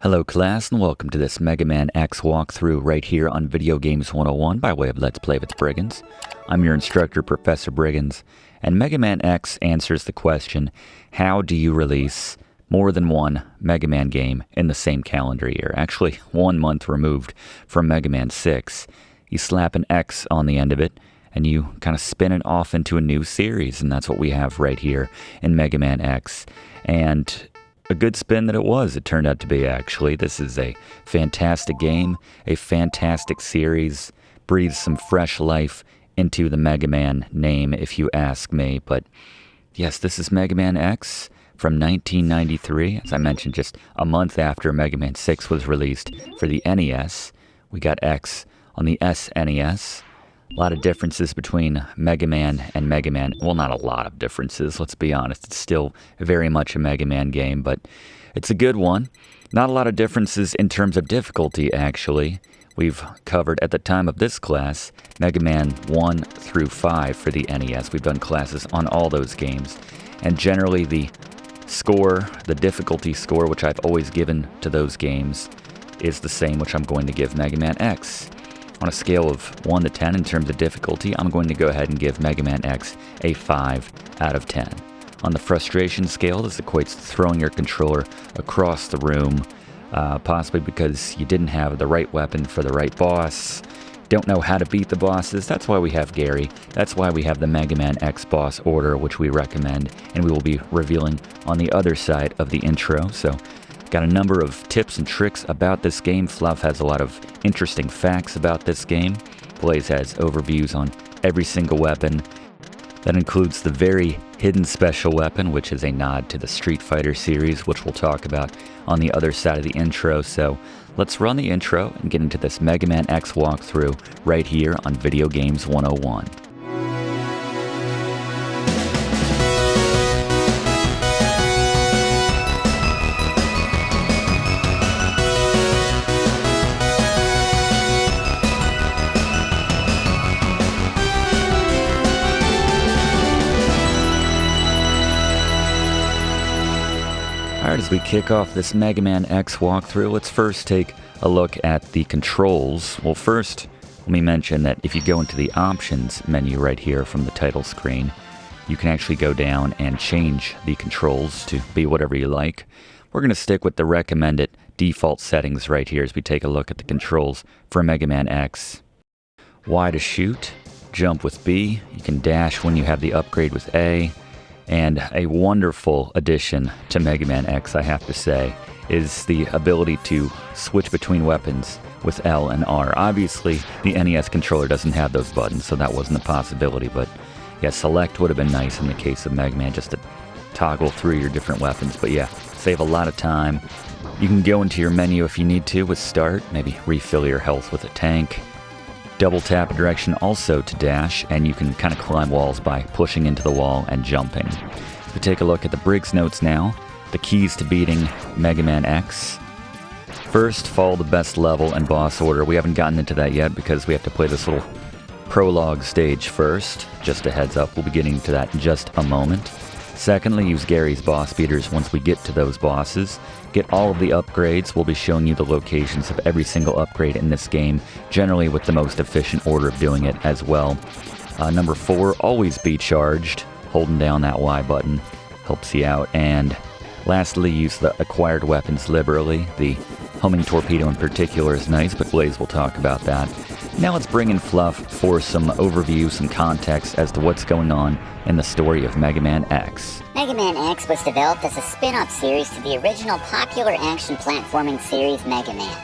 Hello class and welcome to this Mega Man X walkthrough right here on Video Games 101 by way of Let's Play with Brigands. I'm your instructor, Professor Brigands, and Mega Man X answers the question, how do you release more than one Mega Man game in the same calendar year? Actually, 1 month removed from Mega Man 6. You slap an X on the end of it, and you kind of spin it off into a new series, and that's what we have right here in Mega Man X. And a good spin that it turned out to be, actually. This is a fantastic game, a fantastic series, breathes some fresh life into the Mega Man name, if you ask me. But yes, this is Mega Man X from 1993, as I mentioned, just a month after Mega Man 6 was released for the NES. We got X on the SNES. A lot of differences between Mega Man and Mega Man. Well, not a lot of differences, let's be honest. It's still very much a Mega Man game, but it's a good one. Not a lot of differences in terms of difficulty, actually. We've covered, at the time of this class, Mega Man 1 through 5 for the NES. We've done classes on all those games. And generally the score, the difficulty score, which I've always given to those games, is the same, which I'm going to give Mega Man X. On a scale of 1 to 10 in terms of difficulty, I'm going to go ahead and give Mega Man X a 5 out of 10. On the frustration scale, this equates to throwing your controller across the room, possibly because you didn't have the right weapon for the right boss, don't know how to beat the bosses. That's why we have Gary. That's why we have the Mega Man X boss order, which we recommend, and we will be revealing on the other side of the intro. So, got a number of tips and tricks about this game. Fluff has a lot of interesting facts about this game. Blaze has overviews on every single weapon. That includes the very hidden special weapon, which is a nod to the Street Fighter series, which we'll talk about on the other side of the intro. So let's run the intro and get into this Mega Man X walkthrough right here on Video Games 101. Alright, as we kick off this Mega Man X walkthrough, let's first take a look at the controls. Well, first, let me mention that if you go into the options menu right here from the title screen, you can actually go down and change the controls to be whatever you like. We're going to stick with the recommended default settings right here as we take a look at the controls for Mega Man X. Y to shoot, jump with B, you can dash when you have the upgrade with A. And a wonderful addition to Mega Man X, I have to say, is the ability to switch between weapons with L and R. Obviously, the NES controller doesn't have those buttons, so that wasn't a possibility, but yeah, select would have been nice in the case of Mega Man, just to toggle through your different weapons. But yeah, save a lot of time. You can go into your menu if you need to with start, maybe refill your health with a tank. Double tap a direction also to dash, and you can kind of climb walls by pushing into the wall and jumping. If we take a look at the Briggs notes now, the keys to beating Mega Man X. First, follow the best level and boss order. We haven't gotten into that yet because we have to play this little prologue stage first. Just a heads up, we'll be getting to that in just a moment. Secondly, use Gary's boss beaters once we get to those bosses. Get all of the upgrades. We'll be showing you the locations of every single upgrade in this game, generally with the most efficient order of doing it as well. Number 4, always be charged. Holding down that Y button helps you out. And lastly, use the acquired weapons liberally. The Horming Torpedo in particular is nice, but Blaze will talk about that. Now let's bring in Fluff for some overview, some context as to what's going on in the story of Mega Man X. Mega Man X was developed as a spin-off series to the original popular action platforming series Mega Man.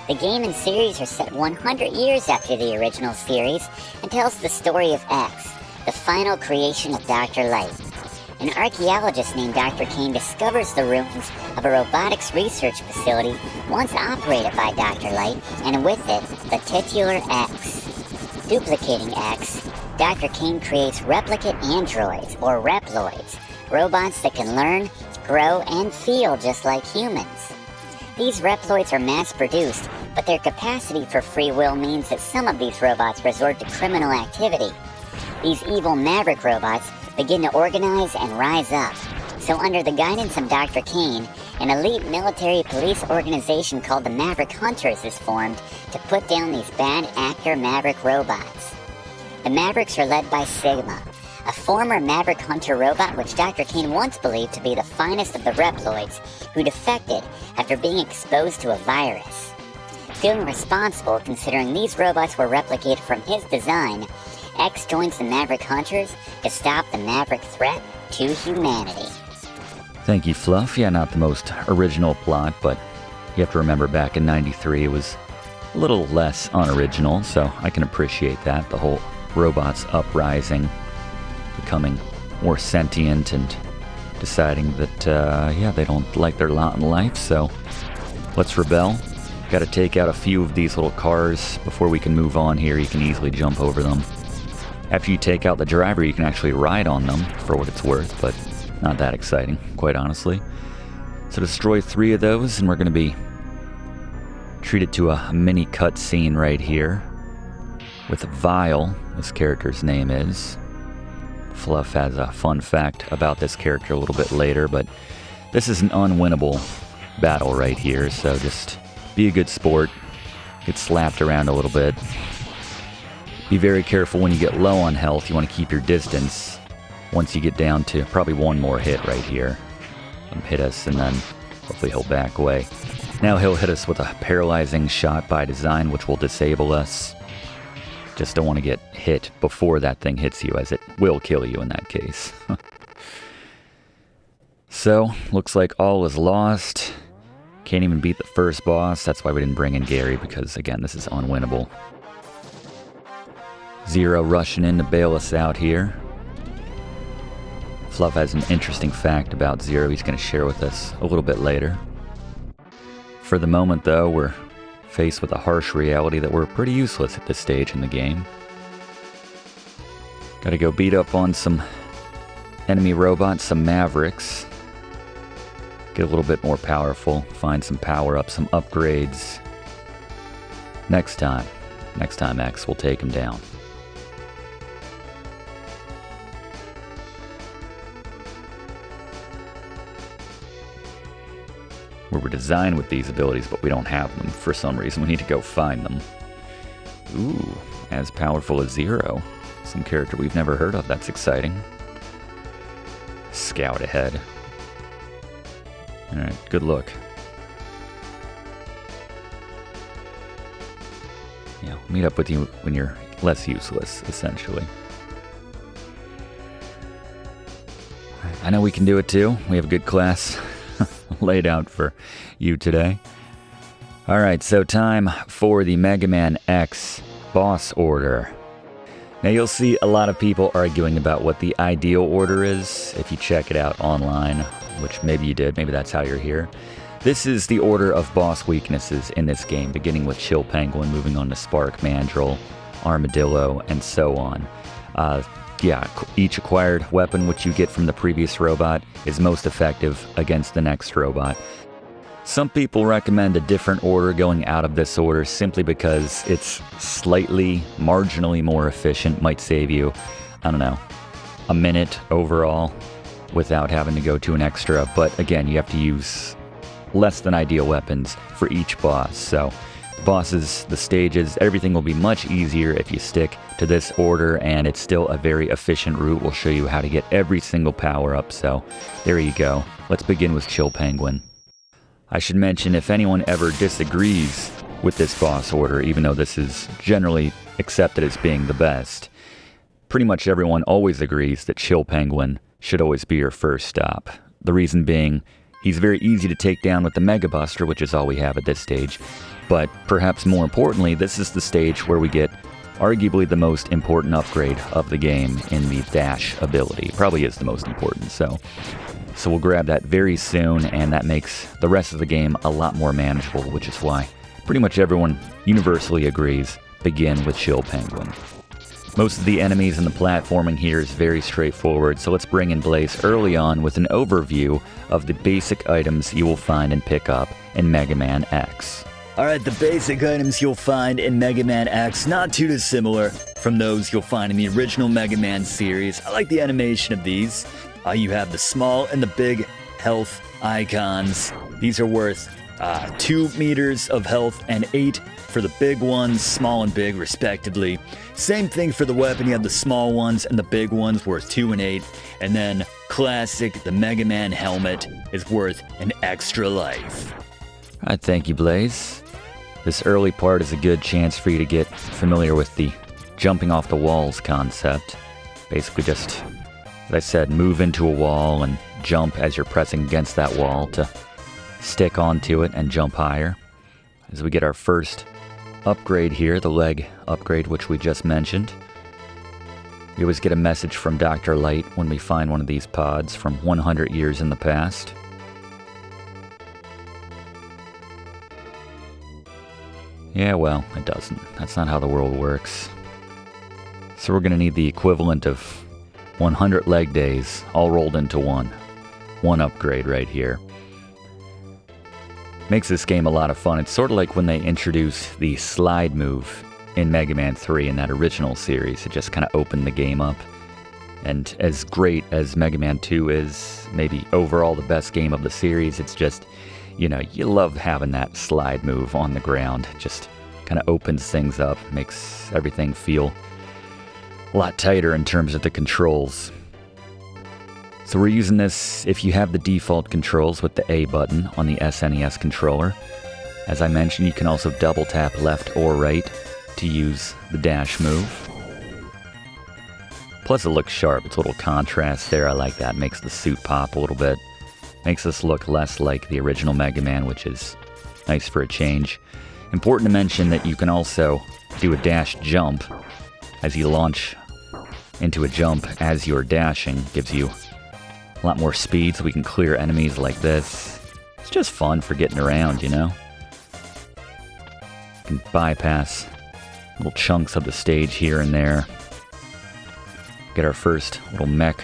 The game and series are set 100 years after the original series and tells the story of X, the final creation of Dr. Light. An archaeologist named Dr. Kane discovers the ruins of a robotics research facility once operated by Dr. Light, and with it, the titular X. Duplicating X, Dr. Kane creates replicate androids, or reploids, robots that can learn, grow, and feel just like humans. These reploids are mass-produced, but their capacity for free will means that some of these robots resort to criminal activity. These evil maverick robots begin to organize and rise up. So under the guidance of Dr. Kane, An elite military police organization called the Maverick Hunters is formed to put down these bad actor Maverick robots. The Mavericks are led by Sigma, a former Maverick Hunter robot which Dr. Kane once believed to be the finest of the Reploids, who defected after being exposed to a virus. Feeling responsible considering these robots were replicated from his design, X joins the Maverick Hunters to stop the Maverick threat to humanity. Thank you, Fluff. Yeah, not the most original plot, but you have to remember back in '93 it was a little less unoriginal, so I can appreciate that. The whole robots uprising, becoming more sentient and deciding that, they don't like their lot in life, so let's rebel. Got to take out a few of these little cars before we can move on here. You can easily jump over them. After you take out the driver, you can actually ride on them, for what it's worth, but not that exciting, quite honestly. So destroy 3 of those, and we're going to be treated to a mini cutscene right here with Vile, this character's name is. Fluff has a fun fact about this character a little bit later, but this is an unwinnable battle right here, so just be a good sport. Get slapped around a little bit. Be very careful when you get low on health. You want to keep your distance. Once you get down to probably one more hit right here. Hit us, and then hopefully he'll back away. Now he'll hit us with a paralyzing shot by design, which will disable us. Just don't want to get hit before that thing hits you, as it will kill you in that case. So, looks like all is lost. Can't even beat the first boss. That's why we didn't bring in Gary, because again, this is unwinnable. Zero rushing in to bail us out here. Fluff has an interesting fact about Zero he's going to share with us a little bit later. For the moment, though, we're faced with a harsh reality that we're pretty useless at this stage in the game. Gotta go beat up on some enemy robots, some Mavericks. Get a little bit more powerful, find some power-ups, some upgrades. Next time X will take him down. We were designed with these abilities, but we don't have them for some reason. We need to go find them. Ooh, as powerful as Zero. Some character we've never heard of. That's exciting. Scout ahead. Alright, good look. Yeah, meet up with you when you're less useless, essentially. I know we can do it too. We have a good class laid out for you today. Alright, so time for the Mega Man X boss order. Now you'll see a lot of people arguing about what the ideal order is if you check it out online, which maybe you did, maybe that's how you're here. This is the order of boss weaknesses in this game, beginning with Chill Penguin, moving on to Spark, Mandrill, Armadillo, and so on. Each acquired weapon which you get from the previous robot is most effective against the next robot. Some people recommend a different order going out of this order simply because it's slightly, marginally more efficient, might save you, I don't know, a minute overall without having to go to an extra, but again, you have to use less than ideal weapons for each boss, so the bosses, the stages, everything will be much easier if you stick to this order, and it's still a very efficient route. We'll show you how to get every single power-up, so there you go. Let's begin with Chill Penguin. I should mention, if anyone ever disagrees with this boss order, even though this is generally accepted as being the best, pretty much everyone always agrees that Chill Penguin should always be your first stop. The reason being, he's very easy to take down with the Mega Buster, which is all we have at this stage. But perhaps more importantly, this is the stage where we get arguably the most important upgrade of the game in the dash ability. Probably is the most important, so we'll grab that very soon, and that makes the rest of the game a lot more manageable, which is why pretty much everyone universally agrees, begin with Chill Penguin. Most of the enemies and the platforming here is very straightforward, so let's bring in Blaze early on with an overview of the basic items you will find and pick up in Mega Man X. Alright, the basic items you'll find in Mega Man X, not too dissimilar from those you'll find in the original Mega Man series. I like the animation of these. You have the small and the big health icons. These are worth 2 meters of health and 8 for the big ones, small and big respectively. Same thing for the weapon, you have the small ones and the big ones worth 2 and 8. And then classic, the Mega Man helmet is worth an extra life. Alright, thank you, Blaze. This early part is a good chance for you to get familiar with the jumping off the walls concept. Basically just, as I said, move into a wall and jump as you're pressing against that wall to stick onto it and jump higher. As we get our first upgrade here, the leg upgrade, which we just mentioned. We always get a message from Dr. Light when we find one of these pods from 100 years in the past. Yeah, well, it doesn't. That's not how the world works. So we're going to need the equivalent of 100 leg days all rolled into one. One upgrade right here. Makes this game a lot of fun. It's sort of like when they introduced the slide move in Mega Man 3 in that original series. It just kind of opened the game up. And as great as Mega Man 2 is, maybe overall the best game of the series, it's just, you know, you love having that slide move on the ground. It just kind of opens things up, makes everything feel a lot tighter in terms of the controls. So we're using this if you have the default controls with the A button on the SNES controller. As I mentioned, you can also double tap left or right to use the dash move. Plus it looks sharp, it's a little contrast there, I like that, makes the suit pop a little bit. Makes this look less like the original Mega Man, which is nice for a change. Important to mention that you can also do a dash jump as you launch into a jump as you're dashing. Gives you a lot more speed so we can clear enemies like this. It's just fun for getting around, you know? You can bypass little chunks of the stage here and there. Get our first little mech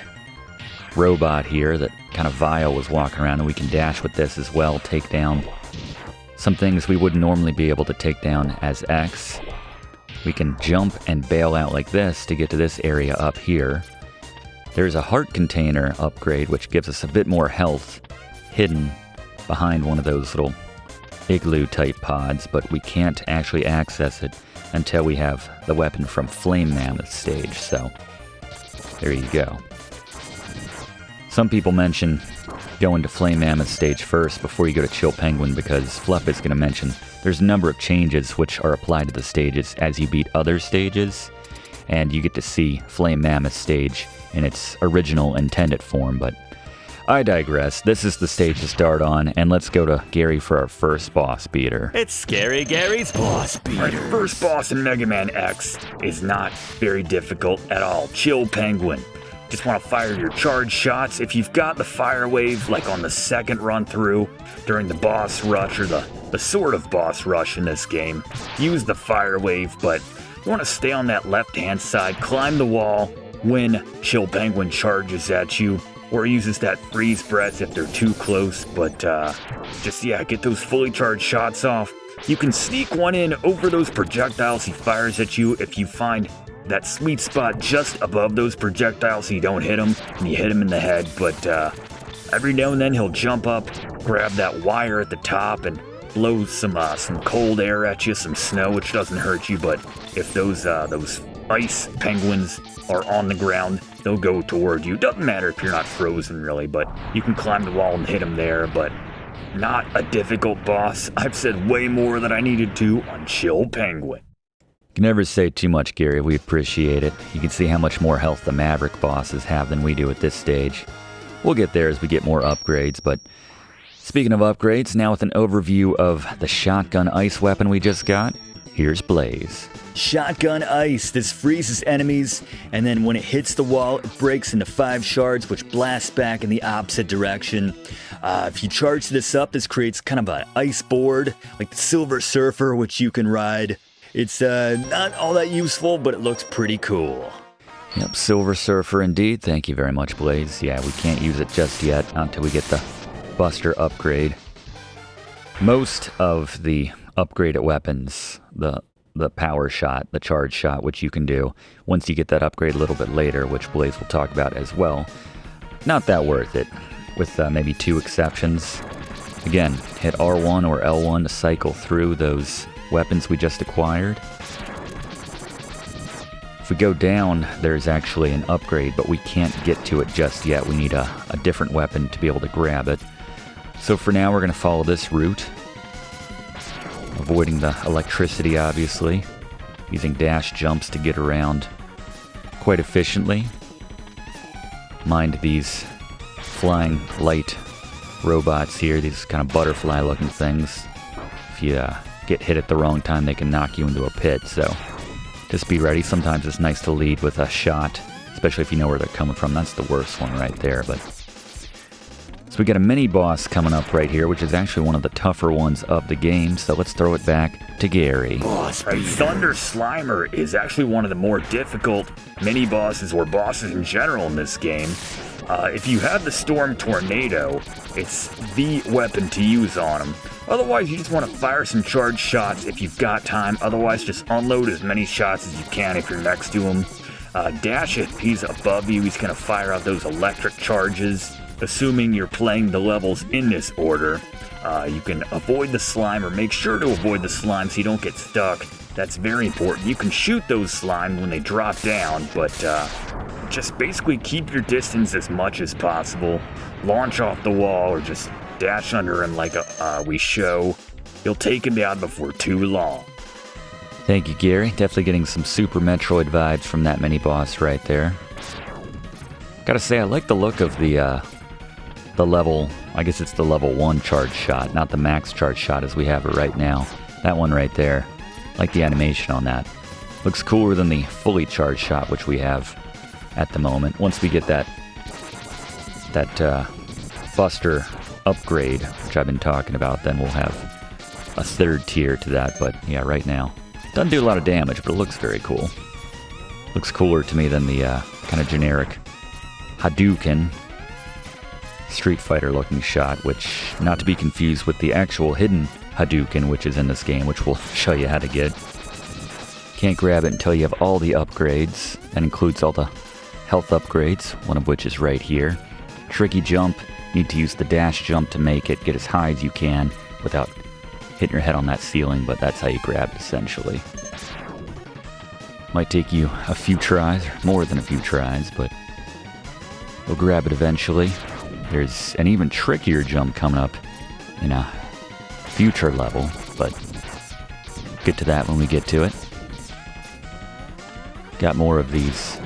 robot here that kind of Vile was walking around, and we can dash with this as well, take down some things we wouldn't normally be able to take down as X. We can jump and bail out like this to get to this area up here. There's a heart container upgrade which gives us a bit more health hidden behind one of those little igloo type pods, but we can't actually access it until we have the weapon from Flame Mammoth stage, so there you go. Some people mention going to Flame Mammoth stage first before you go to Chill Penguin, because Fluff is going to mention there's a number of changes which are applied to the stages as you beat other stages, and you get to see Flame Mammoth stage in its original intended form, but I digress. This is the stage to start on, and let's go to Gary for our first boss beater. It's Scary Gary's Boss Beater. Our first boss in Mega Man X is not very difficult at all. Chill Penguin. Just want to fire your charge shots. If you've got the fire wave, like on the second run through, during the boss rush, or the sort of boss rush in this game, use the fire wave, but you want to stay on that left-hand side, climb the wall when Chill Penguin charges at you, or uses that freeze breath if they're too close, but get those fully charged shots off. You can sneak one in over those projectiles he fires at you if you find that sweet spot just above those projectiles so you don't hit him and you hit him in the head, but every now and then he'll jump up, grab that wire at the top, and blow some cold air at you, some snow, which doesn't hurt you, but if those ice penguins are on the ground, they'll go toward you. Doesn't matter if you're not frozen, really, but you can climb the wall and hit them there, but not a difficult boss. I've said way more than I needed to on Chill Penguin. You can never say too much, Gary. We appreciate it. You can see how much more health the Maverick bosses have than we do at this stage. We'll get there as we get more upgrades, but speaking of upgrades, now with an overview of the shotgun ice weapon we just got, here's Blaze. Shotgun Ice. This freezes enemies, and then when it hits the wall, it breaks into 5 shards, which blasts back in the opposite direction. If you charge this up, this creates kind of an ice board, like the Silver Surfer, which you can ride. It's not all that useful, but it looks pretty cool. Yep, Silver Surfer indeed. Thank you very much, Blaze. Yeah, we can't use it just yet until we get the Buster upgrade. Most of the upgraded weapons, the power shot, the charge shot, which you can do once you get that upgrade a little bit later, which Blaze will talk about as well, not that worth it. with maybe 2 exceptions. Again, hit R1 or L1 to cycle through those weapons we just acquired. If we go down, there's actually an upgrade, but we can't get to it just yet. We need a different weapon to be able to grab it. So for now, we're going to follow this route, avoiding the electricity, obviously, using dash jumps to get around quite efficiently. Mind these flying light robots here, these kind of butterfly-looking things. If you get hit at the wrong time, they can knock you into a pit, so just be ready. Sometimes it's nice to lead with a shot, especially if you know where they're coming from. That's the worst one right there, but... So we got a mini-boss coming up right here, which is actually one of the tougher ones of the game, so let's throw it back to Gary. Thunder Slimer is actually one of the more difficult mini-bosses, or bosses in general in this game. If you have the Storm Tornado, it's the weapon to use on him. Otherwise, you just want to fire some charge shots if you've got time. Otherwise, just unload as many shots as you can if you're next to him. Dash if he's above you, he's going to fire out those electric charges. Assuming you're playing the levels in this order, you can avoid the slime, or make sure to avoid the slime so you don't get stuck. That's very important. You can shoot those slime when they drop down, but just basically keep your distance as much as possible. Launch off the wall or just dash under him like we show. You'll take him down before too long. Thank you, Gary. Definitely getting some Super Metroid vibes from that mini-boss right there. Gotta say, I like the look of the level, I guess it's the level 1 charge shot, not the max charge shot as we have it right now. That one right there. Like the animation on that. Looks cooler than the fully charged shot, which we have at the moment. Once we get that Buster upgrade, which I've been talking about, then we'll have a 3rd tier to that. But yeah, right now, doesn't do a lot of damage, but it looks very cool. Looks cooler to me than the kind of generic Hadouken Street Fighter looking shot, which, not to be confused with the actual hidden Hadouken, which is in this game, which we'll show you how to get. Can't grab it until you have all the upgrades. That includes all the health upgrades, one of which is right here. Tricky jump, need to use the dash jump to make it, get as high as you can without hitting your head on that ceiling, but that's how you grab it essentially. Might take you a few tries, or more than a few tries, but you'll grab it eventually. There's an even trickier jump coming up in a future level, but get to that when we get to it. Got more of these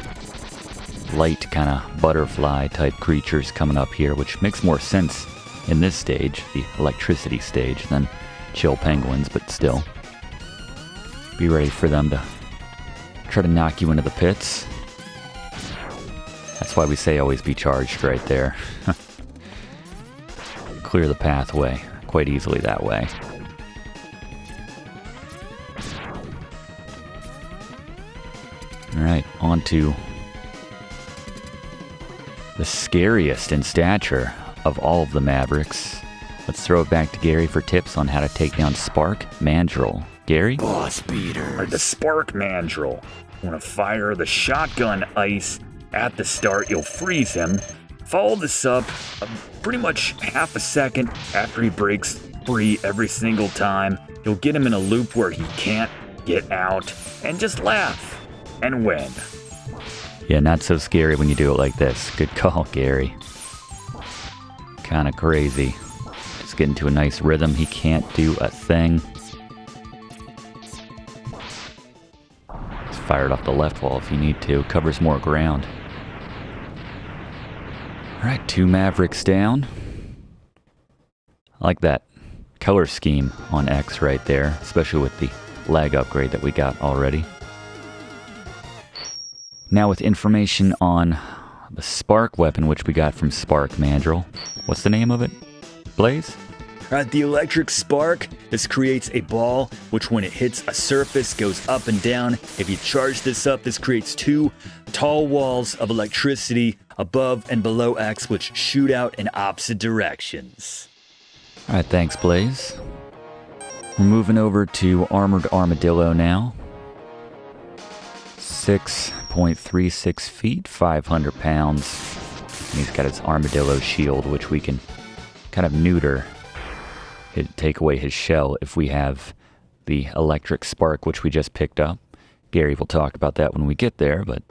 light kind of butterfly type creatures coming up here, which makes more sense in this stage, the electricity stage, than chill penguins, but still. Be ready for them to try to knock you into the pits. That's why we say always be charged right there. Clear the pathway quite easily that way. Alright, on to the scariest in stature of all of the Mavericks. Let's throw it back to Gary for tips on how to take down Spark Mandrill. Gary? Bospider. The Spark Mandrill. You want to fire the shotgun ice at the start. You'll freeze him. Follow this up pretty much half a second after he breaks free every single time. You'll get him in a loop where he can't get out. And just laugh and win. Yeah, not so scary when you do it like this. Good call, Gary. Kinda crazy. Just get into a nice rhythm. He can't do a thing. Just fire it off the left wall if you need to. Covers more ground. Alright, 2 Mavericks down. I like that color scheme on X right there, especially with the lag upgrade that we got already. Now with information on the Spark weapon, which we got from Spark Mandrill. What's the name of it? Blaze? The electric spark, this creates a ball, which when it hits a surface goes up and down. If you charge this up, this creates 2 tall walls of electricity above and below X, which shoot out in opposite directions. Alright, thanks, Blaze. We're moving over to Armored Armadillo now. 6.36 feet, 500 pounds. And he's got his Armadillo shield, which we can kind of neuter, take away his shell if we have the electric spark, which we just picked up. Gary will talk about that when we get there, but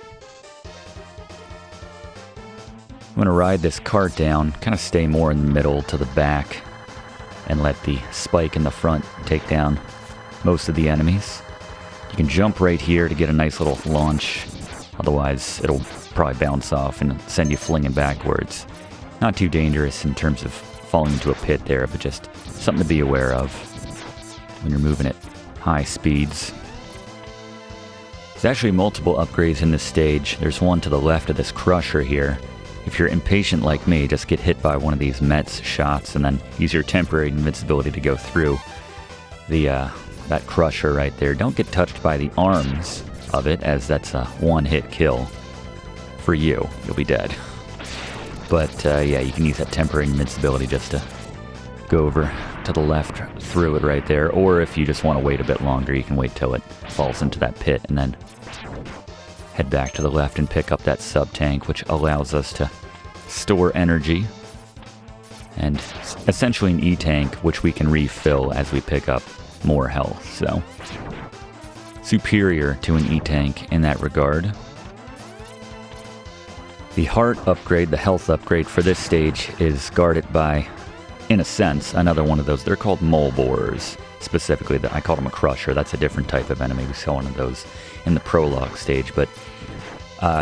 I'm going to ride this cart down, kind of stay more in the middle to the back, and let the spike in the front take down most of the enemies. You can jump right here to get a nice little launch, otherwise it'll probably bounce off and send you flinging backwards. Not too dangerous in terms of falling into a pit there, but just something to be aware of when you're moving at high speeds. There's actually multiple upgrades in this stage. There's one to the left of this crusher here. If you're impatient like me, just get hit by one of these Mets shots and then use your temporary invincibility to go through that crusher right there. Don't get touched by the arms of it, as that's a one-hit kill for you. You'll be dead. But yeah, you can use that temporary invincibility just to go over to the left through it right there. Or if you just want to wait a bit longer, you can wait till it falls into that pit and then head back to the left and pick up that sub-tank, which allows us to store energy. And essentially an E-tank, which we can refill as we pick up more health. So, superior to an E-tank in that regard. The heart upgrade, the health upgrade for this stage is guarded by, in a sense, another one of those. They're called mole borers. Specifically, I call them a crusher. That's a different type of enemy. We saw one of those in the prologue stage, but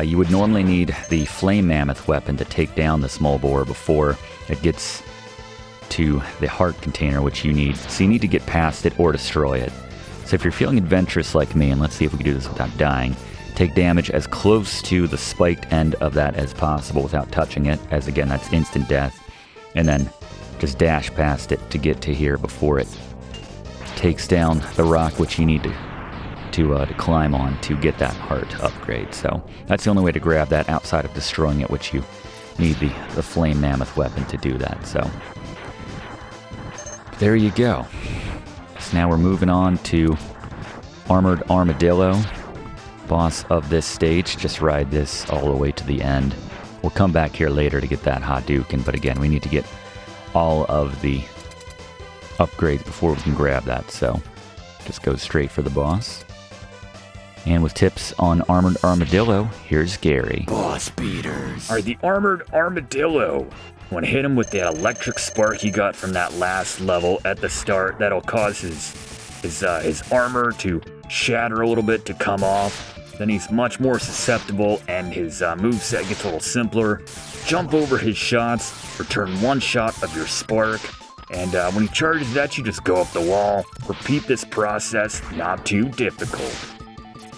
you would normally need the flame mammoth weapon to take down this mole borer before it gets to the heart container, which you need. So you need to get past it or destroy it. So if you're feeling adventurous like me, and let's see if we can do this without dying, take damage as close to the spiked end of that as possible without touching it, as again, that's instant death. And then just dash past it to get to here before it takes down the rock, which you need to climb on to get that heart upgrade. So that's the only way to grab that outside of destroying it, which you need the flame mammoth weapon to do that. So there you go. So now we're moving on to Armored Armadillo, boss of this stage. Just ride this all the way to the end. We'll come back here later to get that Hadouken, but again, we need to get all of the upgrades before we can grab that, so just go straight for the boss. And with tips on Armored Armadillo, here's Gary. Boss beaters. Alright, the Armored Armadillo. Want to hit him with that electric spark he got from that last level at the start. That'll cause his armor to shatter a little bit, to come off. Then he's much more susceptible, and his moveset gets a little simpler. Jump over his shots, return one shot of your spark, and when he charges at you, just go up the wall. Repeat this process, not too difficult.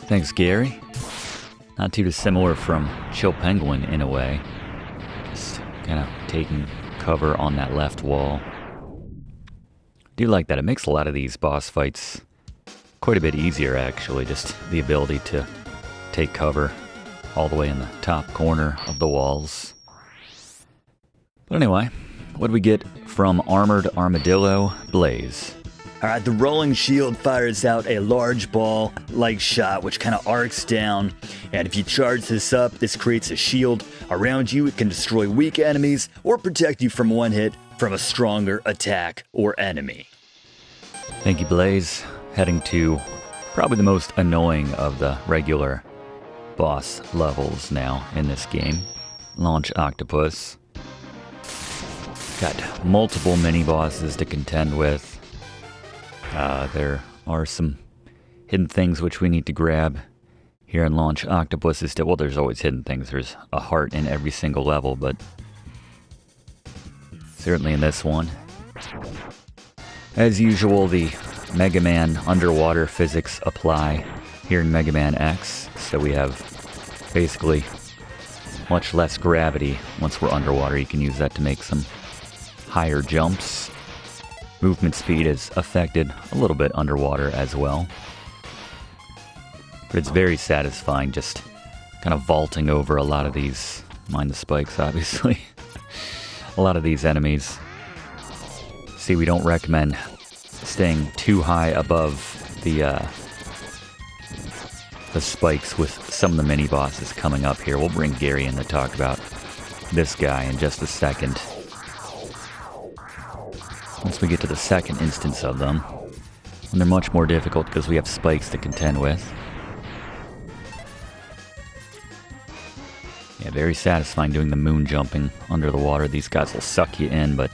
Thanks, Gary. Not too dissimilar from Chill Penguin in a way. Just kind of taking cover on that left wall. Do like that. It makes a lot of these boss fights quite a bit easier, actually. Just the ability to take cover all the way in the top corner of the walls. But anyway, what do we get from Armored Armadillo? Blaze. Alright, the rolling shield fires out a large ball-like shot which kind of arcs down, and if you charge this up, this creates a shield around you. It can destroy weak enemies or protect you from one hit from a stronger attack or enemy. Thank you, Blaze. Heading to probably the most annoying of the regular boss levels now in this game. Launch Octopus. Got multiple mini-bosses to contend with. There are some hidden things which we need to grab here in Launch Octopus. Well, there's always hidden things. There's a heart in every single level, but certainly in this one. As usual, the Mega Man underwater physics apply here in Mega Man X, so we have basically much less gravity once we're underwater. You can use that to make some higher jumps. Movement speed is affected a little bit underwater as well. But it's very satisfying just kind of vaulting over a lot of these, mind the spikes obviously, a lot of these enemies. See, we don't recommend staying too high above the spikes with some of the mini-bosses coming up here. We'll bring Gary in to talk about this guy in just a second. Once we get to the second instance of them, and they're much more difficult because we have spikes to contend with. Yeah, very satisfying doing the moon jumping under the water. These guys will suck you in, but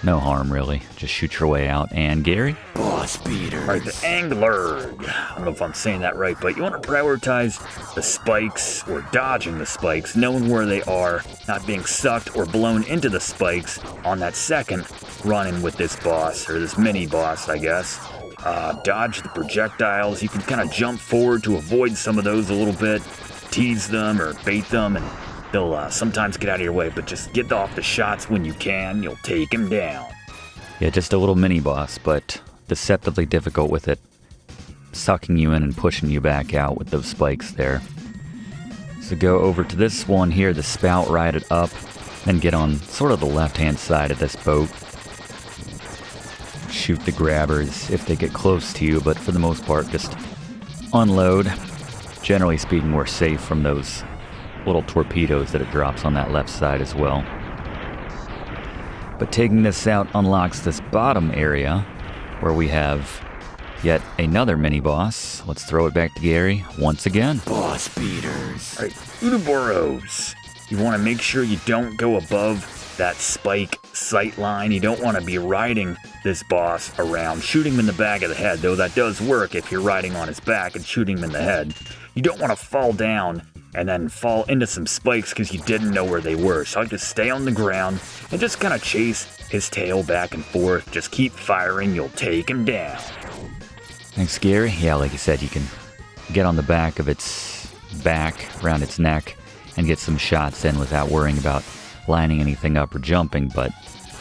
no harm really. Just shoot your way out. And Gary? Bospider. Alright, the Anglerge. I don't know if I'm saying that right, but you want to prioritize the spikes or dodging the spikes, knowing where they are, not being sucked or blown into the spikes on that second run-in with this boss, or this mini-boss, I guess. Dodge the projectiles. You can kind of jump forward to avoid some of those a little bit, tease them or bait them, and they'll sometimes get out of your way, but just get off the shots when you can. You'll take them down. Yeah, just a little mini-boss, but deceptively difficult with it sucking you in and pushing you back out with those spikes there. So go over to this one here, the spout, ride it up, then get on sort of the left-hand side of this boat. Shoot the grabbers if they get close to you, but for the most part, just unload. Generally speaking, we're safe from those little torpedoes that it drops on that left side as well. But taking this out unlocks this bottom area where we have yet another mini-boss. Let's throw it back to Gary once again. Boss beaters. Alright, Utuboros. You want to make sure you don't go above that spike sight line. You don't want to be riding this boss around, shooting him in the back of the head, though that does work if you're riding on his back and shooting him in the head. You don't want to fall down and then fall into some spikes because you didn't know where they were. So I just stay on the ground and just kind of chase his tail back and forth. Just keep firing, you'll take him down. Thanks, Gary. Yeah, like you said, you can get on the back of its back, around its neck, and get some shots in without worrying about lining anything up or jumping. But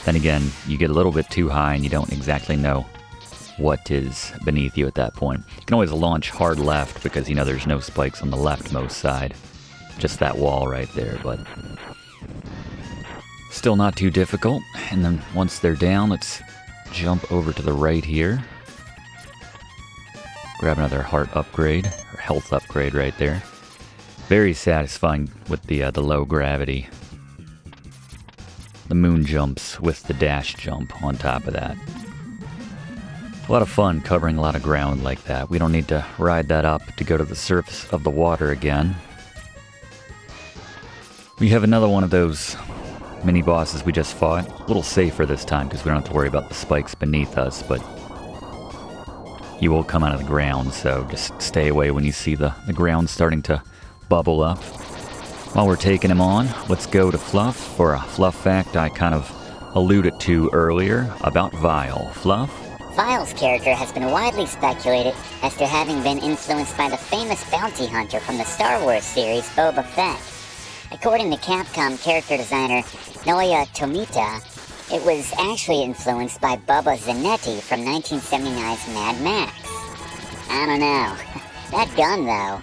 then again, you get a little bit too high and you don't exactly know what is beneath you at that point. You can always launch hard left because you know there's no spikes on the leftmost side. Just that wall right there, but still not too difficult. And then once they're down, let's jump over to the right here. Grab another heart upgrade, or health upgrade right there. Very satisfying with the low gravity. The moon jumps with the dash jump on top of that. A lot of fun covering a lot of ground like that. We don't need to ride that up to go to the surface of the water again. We have another one of those mini bosses we just fought. A little safer this time because we don't have to worry about the spikes beneath us, but he will come out of the ground, so just stay away when you see the ground starting to bubble up. While we're taking him on, let's go to Fluff for a Fluff fact I kind of alluded to earlier about Vile. Fluff? Vile's character has been widely speculated as to having been influenced by the famous bounty hunter from the Star Wars series, Boba Fett. According to Capcom character designer Naoya Tomita, it was actually influenced by Bubba Zanetti from 1979's Mad Max. I don't know. That gun, though.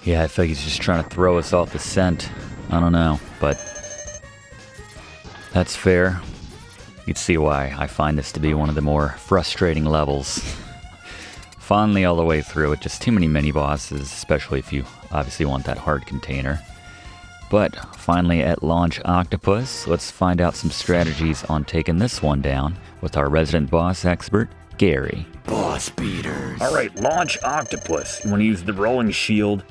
Yeah, I feel like he's just trying to throw us off the scent. I don't know, but that's fair. You'd see why I find this to be one of the more frustrating levels. Finally all the way through it, just too many mini-bosses, especially if you obviously want that hard container. But finally at launch Octopus, let's find out some strategies on taking this one down with our resident boss expert, Gary. Boss beaters. Alright, launch Octopus. You want to use the rolling shield.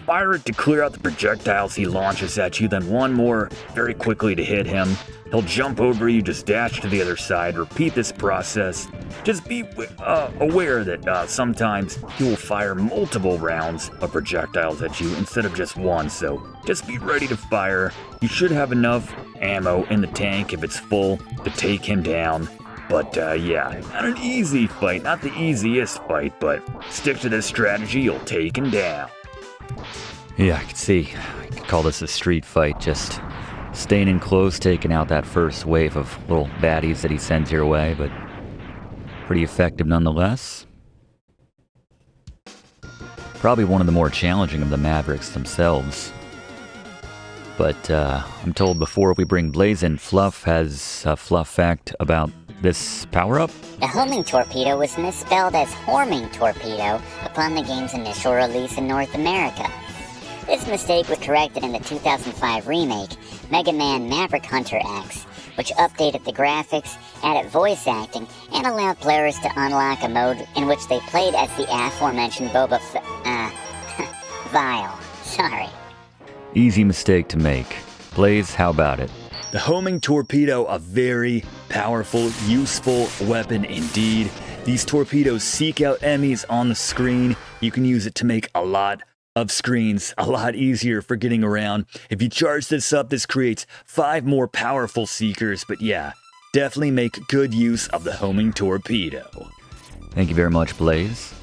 Fire it to clear out the projectiles he launches at you, then one more very quickly to hit him. He'll jump over you, just dash to the other side. Repeat this process. Just be aware that sometimes he will fire multiple rounds of projectiles at you instead of just one, so just be ready to fire. You should have enough ammo in the tank if it's full to take him down. But yeah, not an easy fight, not the easiest fight, but stick to this strategy, you'll take him down. Yeah, I could see. I could call this a street fight, just staying in close, taking out that first wave of little baddies that he sends your way, but pretty effective nonetheless. Probably one of the more challenging of the Mavericks themselves. But I'm told before we bring Blaze in, Fluff has a Fluff fact about this power-up. The Horming Torpedo was misspelled as Horming Torpedo upon the game's initial release in North America. This mistake was corrected in the 2005 remake, Mega Man Maverick Hunter X, which updated the graphics, added voice acting, and allowed players to unlock a mode in which they played as the aforementioned Boba Vile. Sorry. Easy mistake to make. Blaze, how about it? The Horming Torpedo, a very powerful, useful weapon indeed. These torpedoes seek out enemies on the screen. You can use it to make a lot of screens a lot easier for getting around. If you charge this up, this creates 5 more powerful seekers, but yeah, definitely make good use of the Horming Torpedo. Thank you very much, Blaze.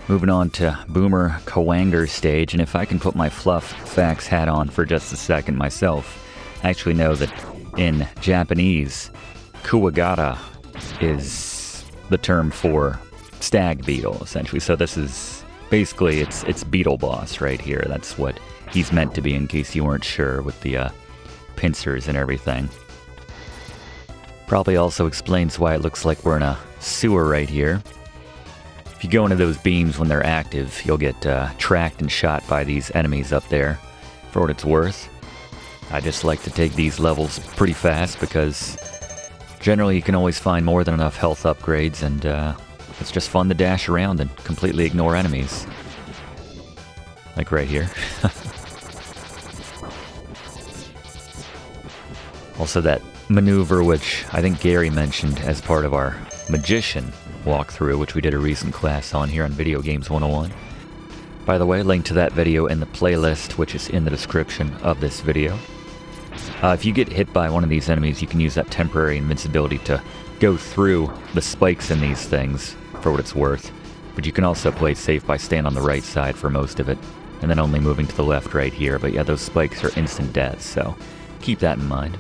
Moving on to Boomer Kuwanger stage, and if I can put my Fluff facts hat on for just a second myself, I actually know that in Japanese, Kuwanger is the term for stag beetle, essentially. So this is basically, it's Beetle Boss right here. That's what he's meant to be, in case you weren't sure, with the pincers and everything. Probably also explains why it looks like we're in a sewer right here. If you go into those beams when they're active, you'll get tracked and shot by these enemies up there. For what it's worth, I just like to take these levels pretty fast because generally you can always find more than enough health upgrades, and it's just fun to dash around and completely ignore enemies. Like right here. Also that maneuver, which I think Gary mentioned as part of our Magician walkthrough, which we did a recent class on here on Video Games 101. By the way, link to that video in the playlist, which is in the description of this video. If you get hit by one of these enemies, you can use that temporary invincibility to go through the spikes in these things, for what it's worth. But you can also play safe by staying on the right side for most of it, and then only moving to the left right here. But yeah, those spikes are instant death, so keep that in mind.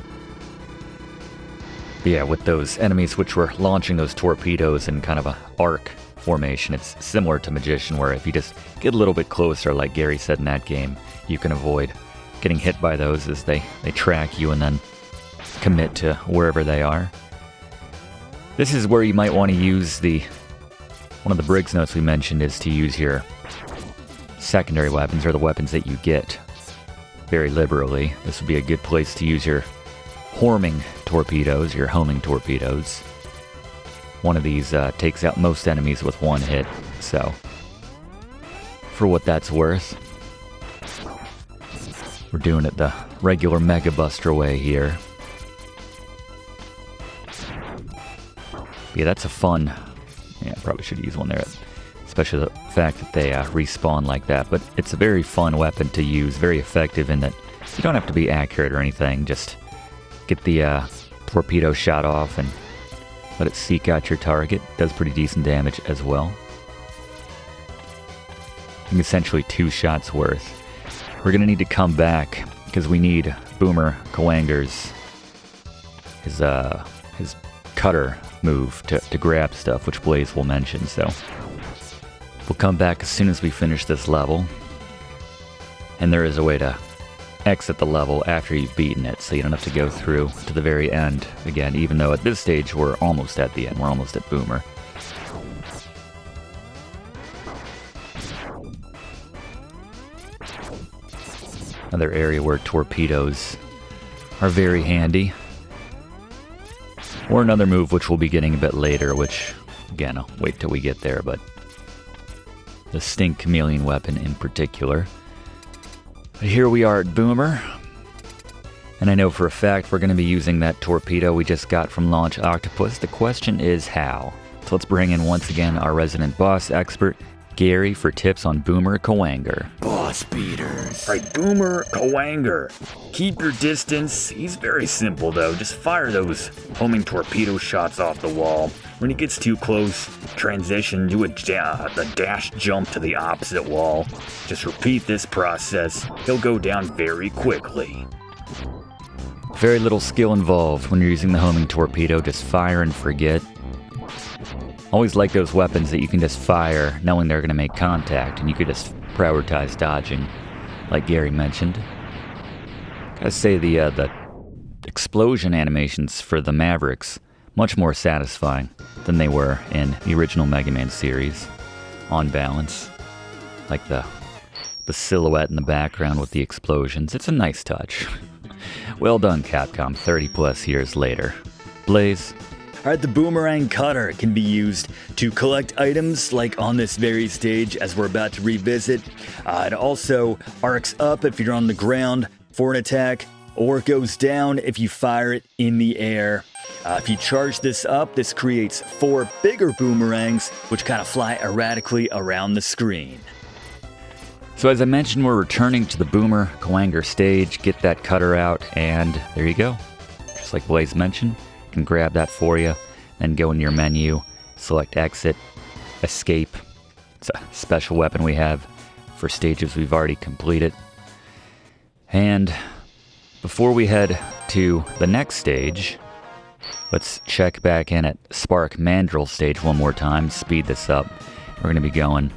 But yeah, with those enemies which were launching those torpedoes in kind of a arc formation, it's similar to Magician, where if you just get a little bit closer, like Gary said in that game, you can avoid getting hit by those as they track you and then commit to wherever they are. This is where you might want to use one of the Briggs notes we mentioned is to use your secondary weapons, or the weapons that you get, very liberally. This would be a good place to use your Horming Torpedoes, your Horming Torpedoes. One of these takes out most enemies with one hit, so for what that's worth, we're doing it the regular Mega Buster way here. Yeah, that's a fun... Yeah, probably should use one there, especially the fact that they respawn like that. But it's a very fun weapon to use, very effective in that you don't have to be accurate or anything. Just get the torpedo shot off and let it seek out your target. Does pretty decent damage as well. And essentially 2 shots worth. We're going to need to come back because we need Boomer Kuwanger's his cutter move to grab stuff, which Blaze will mention, so we'll come back as soon as we finish this level. And there is a way to exit the level after you've beaten it, so you don't have to go through to the very end again, even though at this stage we're almost at the end, we're almost at Boomer. Another area where torpedoes are very handy. Or another move which we'll be getting a bit later, which, again, I'll wait till we get there, but the Stink Chameleon weapon in particular. But here we are at Boomer, and I know for a fact we're going to be using that torpedo we just got from Launch Octopus. The question is how. So let's bring in once again our resident boss expert, Gary, for tips on Boomer Kuwanger. Boss beaters. Alright, Boomer Kuwanger. Keep your distance. He's very simple though. Just fire those homing torpedo shots off the wall. When he gets too close, transition, do the dash jump to the opposite wall. Just repeat this process. He'll go down very quickly. Very little skill involved when you're using the homing torpedo. Just fire and forget. Always like those weapons that you can just fire knowing they're going to make contact, and you could just prioritize dodging, like Gary mentioned. Gotta say the explosion animations for the Mavericks, much more satisfying than they were in the original Mega Man series, on balance. Like the the silhouette in the background with the explosions. It's a nice touch. Well done, Capcom, 30 plus years later. Blaze? Alright, the Boomerang Cutter can be used to collect items like on this very stage as we're about to revisit. It also arcs up if you're on the ground for an attack, or it goes down if you fire it in the air. If you charge this up, this creates 4 bigger boomerangs, which kind of fly erratically around the screen. So as I mentioned, we're returning to the Boomer Kuwanger stage. Get that cutter out, and there you go. Just like Blaze mentioned, you can grab that for you, then go into your menu, select Exit, Escape. It's a special weapon we have for stages we've already completed. And before we head to the next stage, let's check back in at Spark Mandrill stage one more time, speed this up. We're going to be going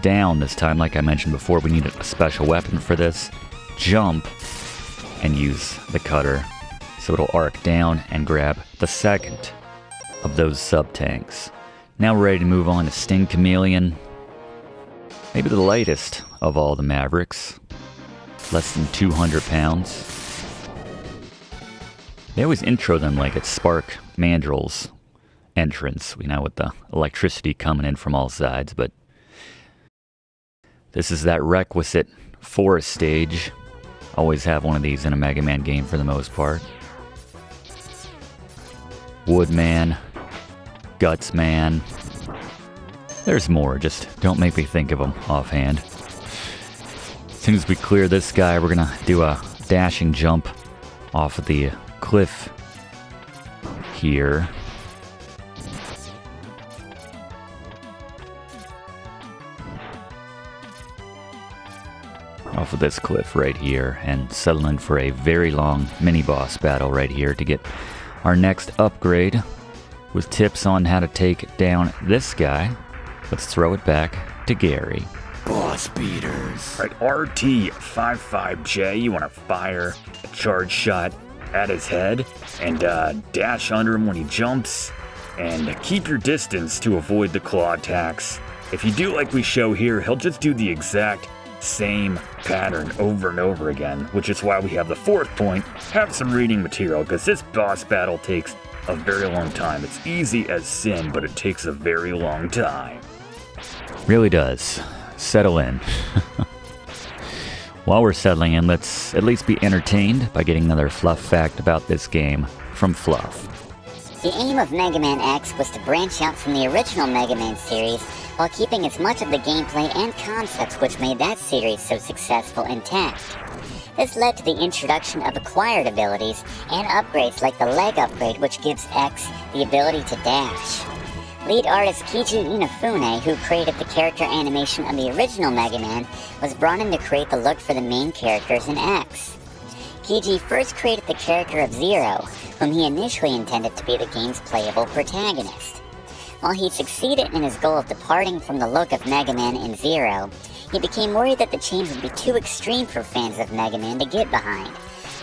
down this time. Like I mentioned before, we need a special weapon for this. Jump and use the cutter so it'll arc down and grab the second of those sub-tanks. Now we're ready to move on to Sting Chameleon. Maybe the lightest of all the Mavericks. Less than 200 pounds. They always intro them like it's Spark Mandrill's entrance, you know, with the electricity coming in from all sides, but this is that requisite forest stage. Always have one of these in a Mega Man game for the most part. Woodman, Gutsman. There's more, just don't make me think of them offhand. As soon as we clear this guy, we're gonna do a dashing jump off of the cliff here. Off of this cliff right here, and settling for a very long mini-boss battle right here to get our next upgrade with tips on how to take down this guy. Let's throw it back to Gary. Boss beaters. All right, RT55J, you want to fire a charge shot at his head and dash under him when he jumps, and keep your distance to avoid the claw attacks. If you do like we show here, he'll just do the exact same pattern over and over again, which is why we have the 4th point. Have some reading material, because this boss battle takes a very long time. It's easy as sin, but it takes a very long time. Really does. Settle in. While we're settling in, let's at least be entertained by getting another Fluff fact about this game from Fluff. The aim of Mega Man X was to branch out from the original Mega Man series while keeping as much of the gameplay and concepts which made that series so successful intact. This led to the introduction of acquired abilities and upgrades like the leg upgrade, which gives X the ability to dash. Lead artist Keiji Inafune, who created the character animation of the original Mega Man, was brought in to create the look for the main characters in X. Keiji first created the character of Zero, whom he initially intended to be the game's playable protagonist. While he succeeded in his goal of departing from the look of Mega Man in Zero, he became worried that the change would be too extreme for fans of Mega Man to get behind.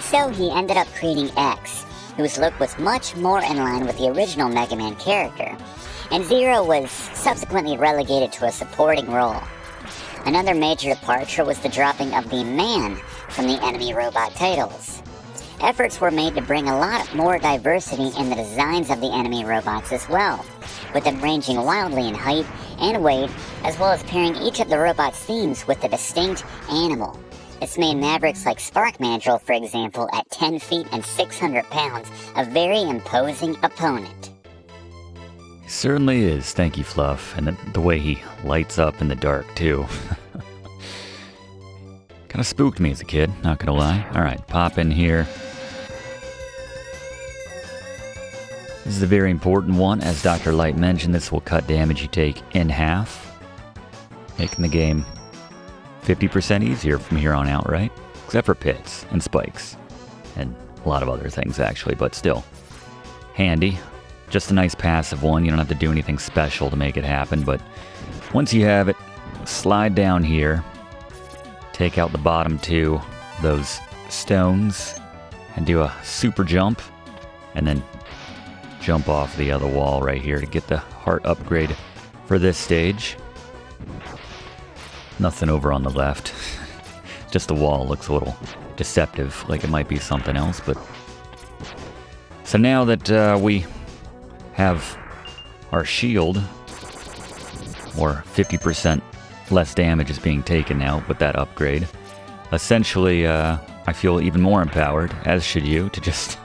So he ended up creating X, whose look was much more in line with the original Mega Man character, and Zero was subsequently relegated to a supporting role. Another major departure was the dropping of the Man from the enemy robot titles. Efforts were made to bring a lot more diversity in the designs of the enemy robots as well, with them ranging wildly in height and weight, as well as pairing each of the robots' themes with a distinct animal. This made Mavericks like Spark Mandrill, for example, at 10 feet and 600 pounds, a very imposing opponent. He certainly is, thank you, Fluff, and the way he lights up in the dark, too. Kinda spooked me as a kid, not gonna lie. Alright, pop in here. This is a very important one. As Dr. Light mentioned, this will cut damage you take in half, making the game 50% easier from here on out, right? Except for pits and spikes, and a lot of other things actually, but still. Handy. Just a nice passive one. You don't have to do anything special to make it happen, but once you have it, slide down here, take out the bottom 2, those stones, and do a super jump, and then jump off the other wall right here to get the heart upgrade for this stage. Nothing over on the left. Just the wall looks a little deceptive, like it might be something else, but... So now that we have our shield, or 50% less damage is being taken now with that upgrade, essentially I feel even more empowered, as should you, to just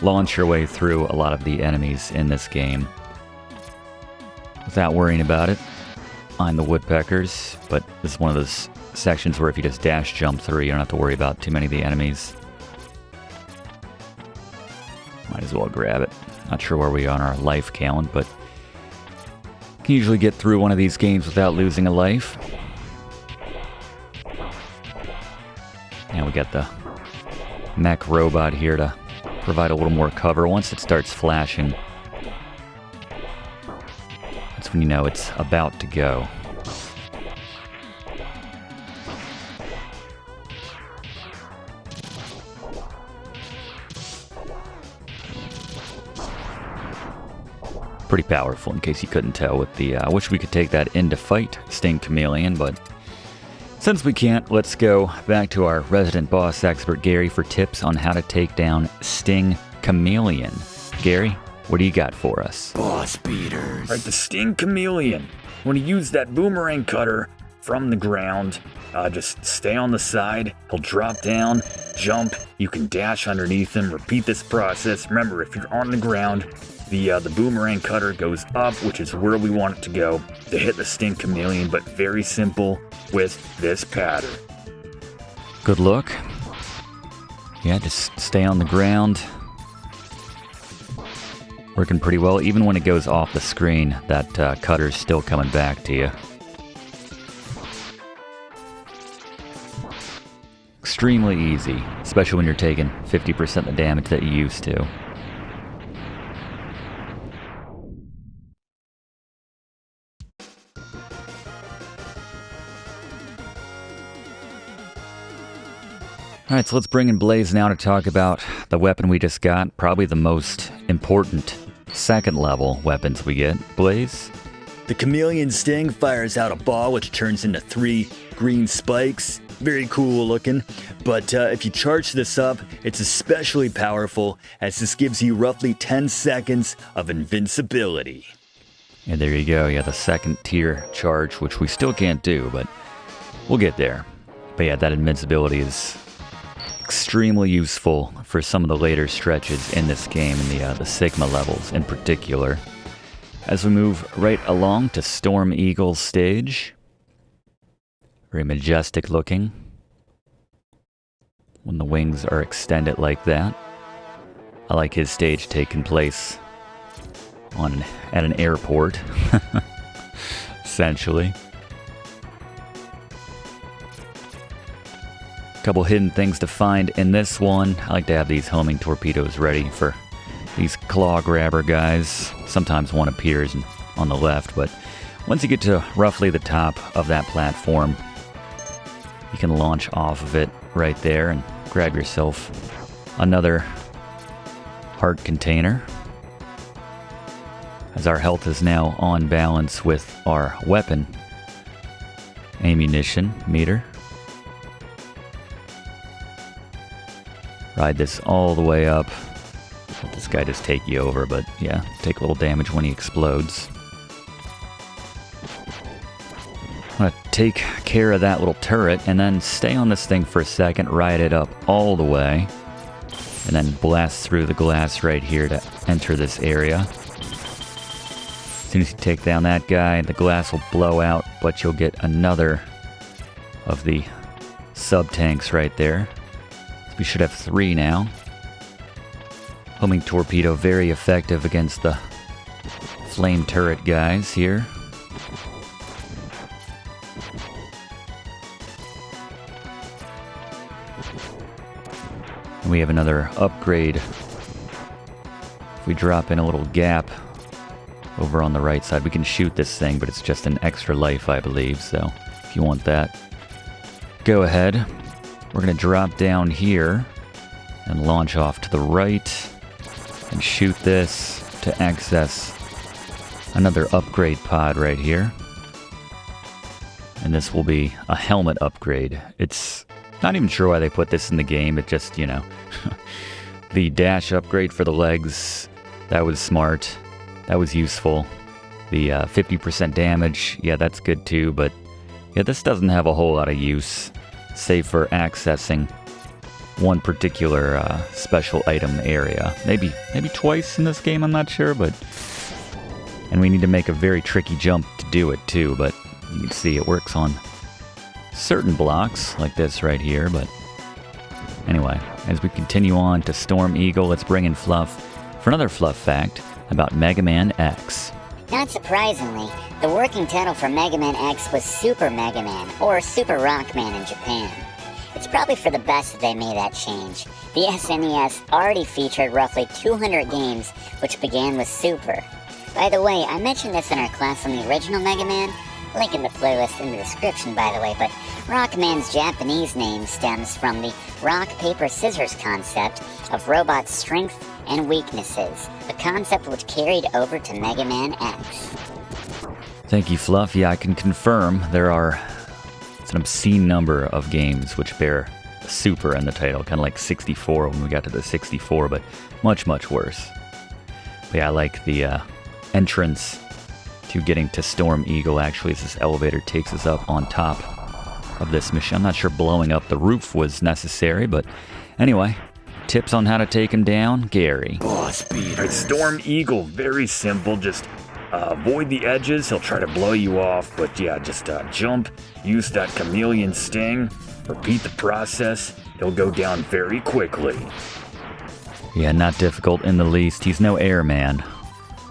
launch your way through a lot of the enemies in this game without worrying about it. I'm the woodpeckers, but this is one of those sections where if you just dash jump through, you don't have to worry about too many of the enemies. Might as well grab it. Not sure where we are on our life count, but can usually get through one of these games without losing a life. And we got the mech robot here to provide a little more cover. Once it starts flashing, that's when you know it's about to go. Pretty powerful, in case you couldn't tell, with the... I wish we could take that into fight, Sting Chameleon, but since we can't, let's go back to our resident boss expert, Gary, for tips on how to take down Sting Chameleon. Gary, what do you got for us? Boss beaters. Right, the Sting Chameleon. When you use that Boomerang Cutter from the ground, just stay on the side. He'll drop down, jump. You can dash underneath him. Repeat this process. Remember, if you're on the ground, the Boomerang Cutter goes up, which is where we want it to go to hit the Sting Chameleon, but very simple with this pattern. Good luck. Yeah, just stay on the ground. Working pretty well. Even when it goes off the screen, that cutter's still coming back to you. Extremely easy, especially when you're taking 50% the damage that you used to. Alright, so let's bring in Blaze now to talk about the weapon we just got. Probably the most important second level weapons we get. Blaze? The Chameleon Sting fires out a ball which turns into 3 green spikes. Very cool looking. But if you charge this up, it's especially powerful, as this gives you roughly 10 seconds of invincibility. And there you go. Yeah, the second tier charge, which we still can't do, but we'll get there. But yeah, that invincibility is extremely useful for some of the later stretches in this game, in the Sigma levels in particular. As we move right along to Storm Eagle's stage. Very majestic looking when the wings are extended like that. I like his stage taking place at an airport, essentially. Couple hidden things to find in this one. I like to have these homing torpedoes ready for these claw grabber guys. Sometimes one appears on the left, but once you get to roughly the top of that platform, you can launch off of it right there and grab yourself another heart container, as our health is now on balance with our weapon ammunition meter. Ride this all the way up. Let this guy just take you over, but yeah, take a little damage when he explodes. I'm gonna take care of that little turret and then stay on this thing for a second, ride it up all the way, and then blast through the glass right here to enter this area. As soon as you take down that guy, the glass will blow out, but you'll get another of the sub-tanks right there. We should have 3 now. Homing Torpedo, very effective against the flame turret guys here. And we have another upgrade. If we drop in a little gap over on the right side, we can shoot this thing, but it's just an extra life, I believe. So if you want that, go ahead. We're going to drop down here and launch off to the right and shoot this to access another upgrade pod right here. And and this will be a helmet upgrade. It's not even sure why they put this in the game. It just, you know, the dash upgrade for the legs, that was smart. That was useful. The 50% damage, yeah, that's good too, but yeah, this doesn't have a whole lot of use, save for accessing one particular special item area. Maybe twice in this game, I'm not sure, but... And we need to make a very tricky jump to do it too, but you can see it works on certain blocks, like this right here, but... Anyway, as we continue on to Storm Eagle, let's bring in Fluff for another Fluff fact about Mega Man X. Not surprisingly, the working title for Mega Man X was Super Mega Man, or Super Rockman in Japan. It's probably for the best that they made that change. The SNES already featured roughly 200 games, which began with Super. By the way, I mentioned this in our class on the original Mega Man, link in the playlist in the description by the way, but Rockman's Japanese name stems from the rock, paper, scissors concept of robots' strength and weaknesses, a concept which carried over to Mega Man X. Thank you, Fluff. Yeah, I can confirm there are an obscene number of games which bear Super in the title, kind of like 64 when we got to the 64, but much, much worse. But yeah, I like the entrance to getting to Storm Eagle, actually, as this elevator takes us up on top of this mission. I'm not sure blowing up the roof was necessary, but anyway, tips on how to take him down, Gary. Bospider. Right, Storm Eagle, very simple, just avoid the edges, he'll try to blow you off, but yeah, just jump, use that Chameleon Sting, repeat the process, he'll go down very quickly. Yeah, not difficult in the least. He's no airman.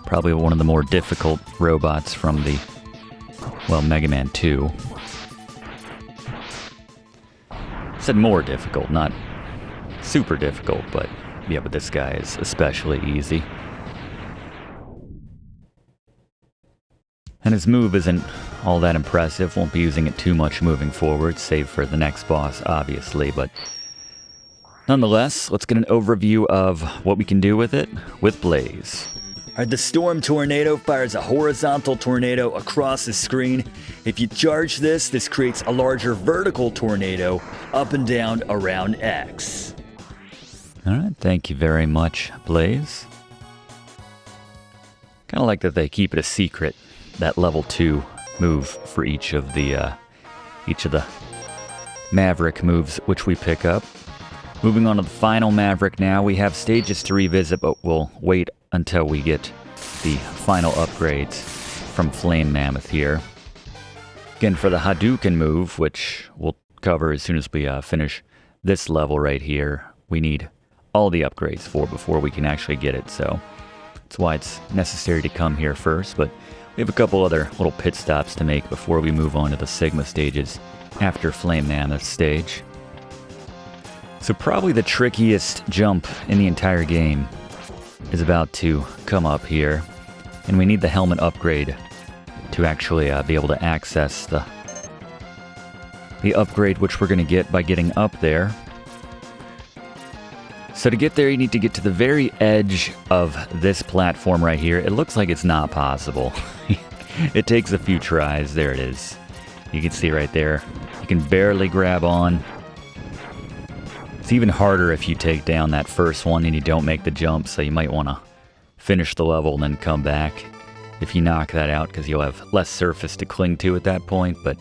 Probably one of the more difficult robots from the, well, Mega Man 2. I said more difficult, not super difficult, but yeah, but this guy is especially easy. And his move isn't all that impressive, won't be using it too much moving forward, save for the next boss, obviously, but nonetheless, let's get an overview of what we can do with it with Blaze. Alright, the Storm Tornado fires a horizontal tornado across the screen. If you charge this creates a larger vertical tornado up and down around X. Alright, thank you very much, Blaze. Kind of like that they keep it a secret, that level 2 move for each of the Maverick moves which we pick up. Moving on to the final Maverick now, we have stages to revisit, but we'll wait until we get the final upgrades from Flame Mammoth here. Again, for the Hadouken move, which we'll cover as soon as we finish this level right here, we need all the upgrades before we can actually get it, so that's why it's necessary to come here first, but we have a couple other little pit stops to make before we move on to the Sigma stages after Flame Mammoth stage. So probably the trickiest jump in the entire game is about to come up here, and we need the helmet upgrade to actually be able to access the upgrade which we're going to get by getting up there. So to get there, you need to get to the very edge of this platform right here. It looks like it's not possible. It takes a few tries. There it is. You can see right there. You can barely grab on. It's even harder if you take down that first one and you don't make the jump, so you might want to finish the level and then come back if you knock that out, because you'll have less surface to cling to at that point. But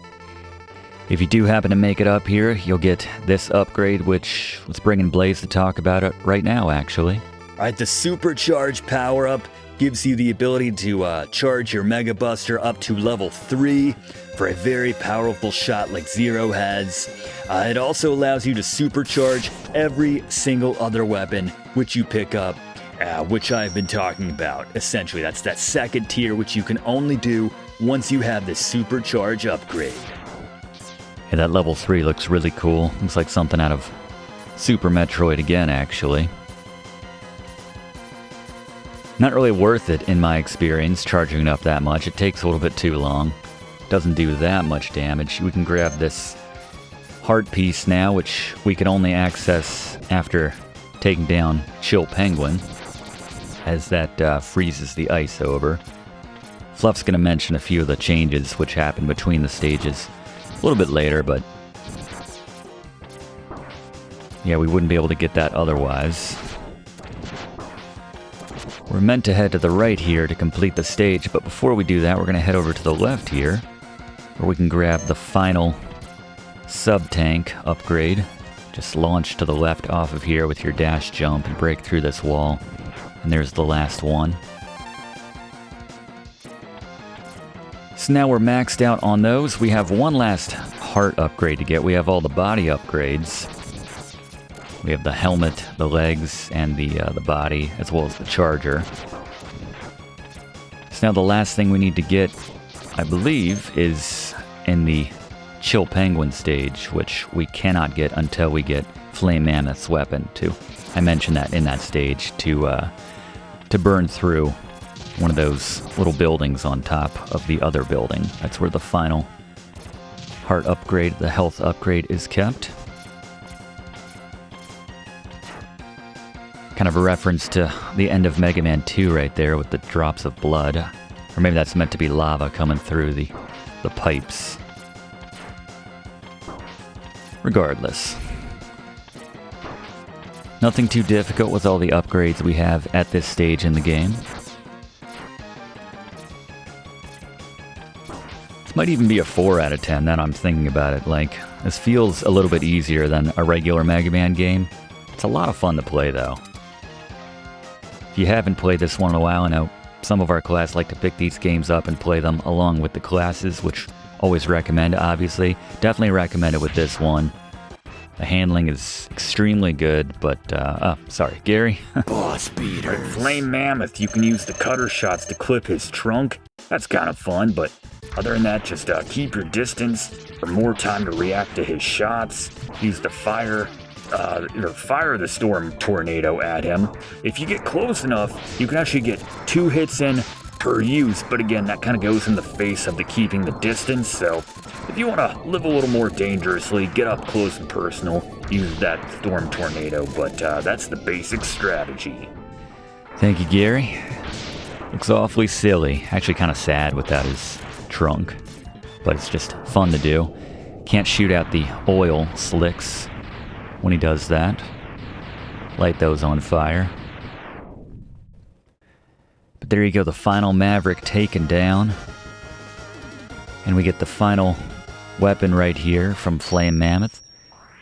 if you do happen to make it up here, you'll get this upgrade, which let's bring in Blaze to talk about it right now, actually. Alright, the Supercharge power-up gives you the ability to charge your Mega Buster up to level 3 for a very powerful shot like Zero has. It also allows you to supercharge every single other weapon which you pick up, which I've been talking about. Essentially, that's that second tier which you can only do once you have the Supercharge upgrade. Yeah, that level 3 looks really cool. Looks like something out of Super Metroid again, actually. Not really worth it, in my experience, charging it up that much. It takes a little bit too long. Doesn't do that much damage. We can grab this heart piece now, which we can only access after taking down Chill Penguin, as that freezes the ice over. Fluff's going to mention a few of the changes which happen between the stages little bit later, but yeah, we wouldn't be able to get that otherwise. We're meant to head to the right here to complete the stage, but before we do that, we're going to head over to the left here, where we can grab the final sub-tank upgrade. Just launch to the left off of here with your dash jump and break through this wall. And there's the last one. So now we're maxed out on those. We have one last heart upgrade to get. We have all the body upgrades. We have the helmet, the legs, and the body, as well as the charger. So now the last thing we need to get, I believe, is in the Chill Penguin stage, which we cannot get until we get Flame Mammoth's weapon, too. I mentioned that in that stage to burn through one of those little buildings on top of the other building. That's where the final heart upgrade, the health upgrade, is kept. Kind of a reference to the end of Mega Man 2 right there with the drops of blood. Or maybe that's meant to be lava coming through the pipes. Regardless. Nothing too difficult with all the upgrades we have at this stage in the game. This might even be a 4 out of 10, now I'm thinking about it. Like, this feels a little bit easier than a regular Mega Man game. It's a lot of fun to play, though. If you haven't played this one in a while, I know some of our class like to pick these games up and play them along with the classes, which always recommend, obviously. Definitely recommend it with this one. The handling is extremely good, but, sorry, Gary? Bospider. Flame Mammoth, you can use the cutter shots to clip his trunk. That's kind of fun, but other than that, just keep your distance for more time to react to his shots. Use the fire the storm tornado at him. If you get close enough, you can actually get 2 hits in per use, but again, that kind of goes in the face of the keeping the distance, so if you want to live a little more dangerously, get up close and personal, use that storm tornado, but that's the basic strategy. Thank you, Gary. Looks awfully silly. Actually kind of sad without his trunk, but it's just fun to do. Can't shoot out the oil slicks when he does that. Light those on fire. But there you go, the final Maverick taken down. And we get the final weapon right here from Flame Mammoth.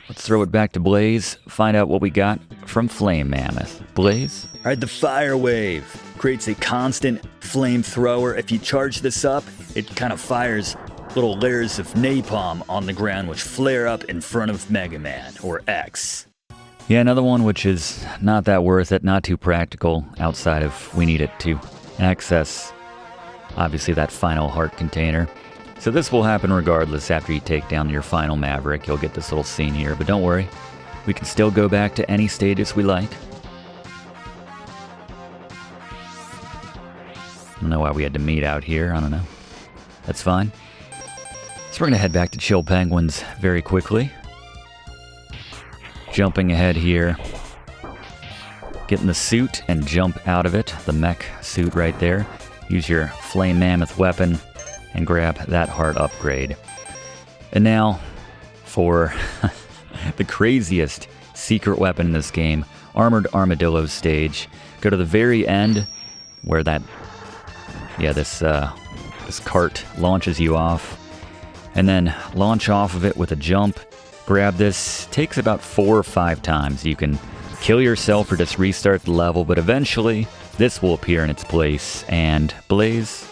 Let's throw it back to Blaze, find out what we got from Flame Mammoth. Blaze? Alright, the Fire Wave creates a constant flamethrower. If you charge this up, it kind of fires little layers of napalm on the ground which flare up in front of Mega Man, or X. Yeah, another one which is not that worth it, not too practical outside of we need it to access, obviously, that final heart container. So this will happen regardless. After you take down your final Maverick, you'll get this little scene here, but don't worry, we can still go back to any stages we like. I don't know why we had to meet out here, I don't know. That's fine. So we're going to head back to Chill Penguins very quickly. Jumping ahead here. Getting the suit and jump out of it. The mech suit right there. Use your Flame Mammoth weapon and grab that heart upgrade. And now for the craziest secret weapon in this game. Armored Armadillo stage. Go to the very end where that, this cart launches you off. And then launch off of it with a jump. Grab this. Takes about 4 or 5 times. You can kill yourself or just restart the level, but eventually this will appear in its place. And Blaze?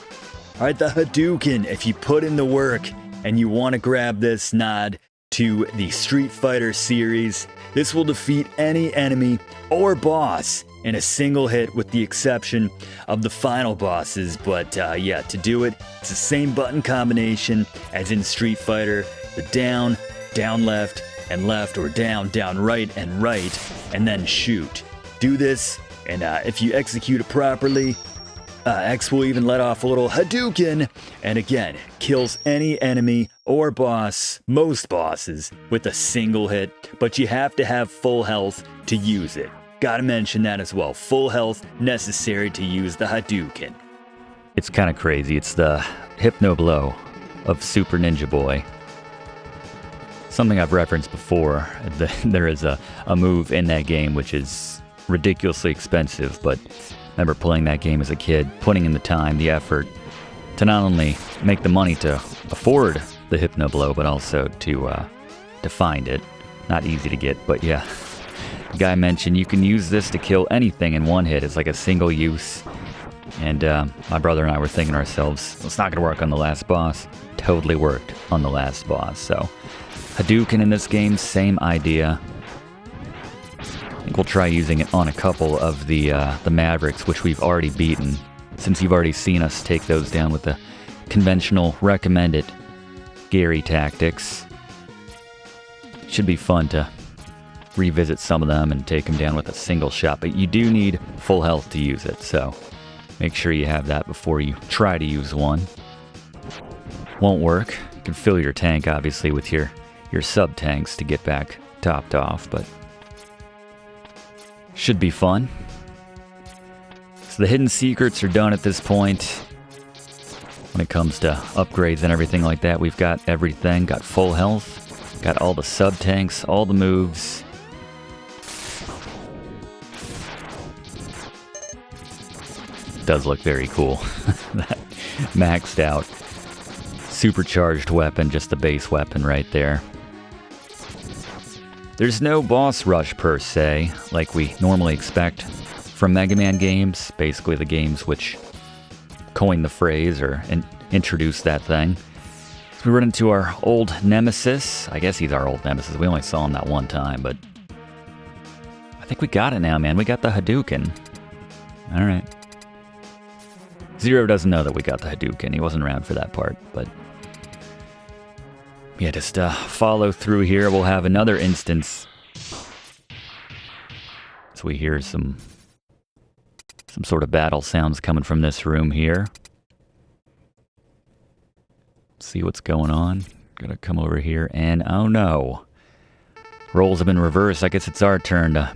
Alright, the Hadouken. If you put in the work and you want to grab this nod to the Street Fighter series, this will defeat any enemy or boss in a single hit with the exception of the final bosses. But to do it, it's the same button combination as in Street Fighter. The down, down left, and left, or down, down right, and then shoot. Do this, and if you execute it properly, X will even let off a little Hadouken, and again, kills any enemy or boss, most bosses, with a single hit, but you have to have full health to use it. Gotta mention that as well. Full health necessary to use the Hadouken. It's kind of crazy. It's the Hypno Blow of Super Ninja Boy. something I've referenced before. There is a move in that game which is ridiculously expensive, but I remember playing that game as a kid, putting in the time, the effort, to not only make the money to afford the Hypno Blow, but also to find it. Not easy to get, but yeah. The guy mentioned you can use this to kill anything in one hit. It's like a single use. And my brother and I were thinking to ourselves, it's not going to work on the last boss. Totally worked on the last boss. So Hadouken in this game, same idea. I think we'll try using it on a couple of the Mavericks, which we've already beaten, since you've already seen us take those down with the conventional recommended Gary tactics. Should be fun to revisit some of them and take them down with a single shot, but you do need full health to use it, so make sure you have that before you try to use one. Won't work. You can fill your tank, obviously, with your sub-tanks to get back topped off, but should be fun. So the hidden secrets are done at this point. When it comes to upgrades and everything like that, we've got everything. Got full health. Got all the sub-tanks, all the moves. Does look very cool. That maxed out supercharged weapon, just the base weapon right there. There's no boss rush per se, like we normally expect from Mega Man games, basically the games which coined the phrase or introduced that thing. We run into our old nemesis. I guess he's our old nemesis. We only saw him that one time, but I think we got it now, man. We got the Hadouken. All right. Zero doesn't know that we got the Hadouken. He wasn't around for that part, but yeah, just follow through here. We'll have another instance. So we hear some sort of battle sounds coming from this room here. See what's going on. Gonna come over here and oh no. Roles have been reversed. I guess it's our turn to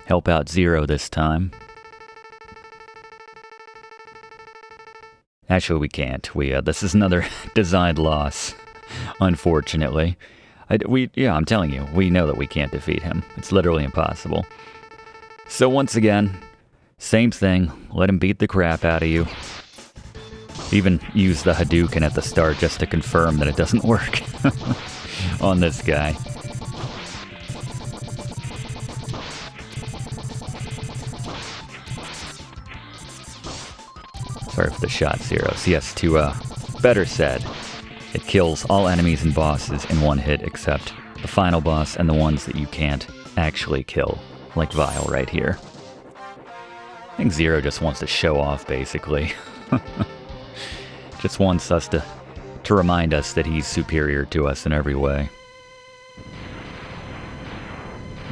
help out Zero this time. Actually, we can't. This is another design loss, unfortunately. I'm telling you, we know that we can't defeat him. It's literally impossible. So once again, same thing. Let him beat the crap out of you. Even use the Hadouken at the start just to confirm that it doesn't work on this guy. Sorry for the shot, Zeros. Yes, better said, it kills all enemies and bosses in one hit except the final boss and the ones that you can't actually kill, like Vile right here. I think Zero just wants to show off, basically. Just wants us to remind us that he's superior to us in every way.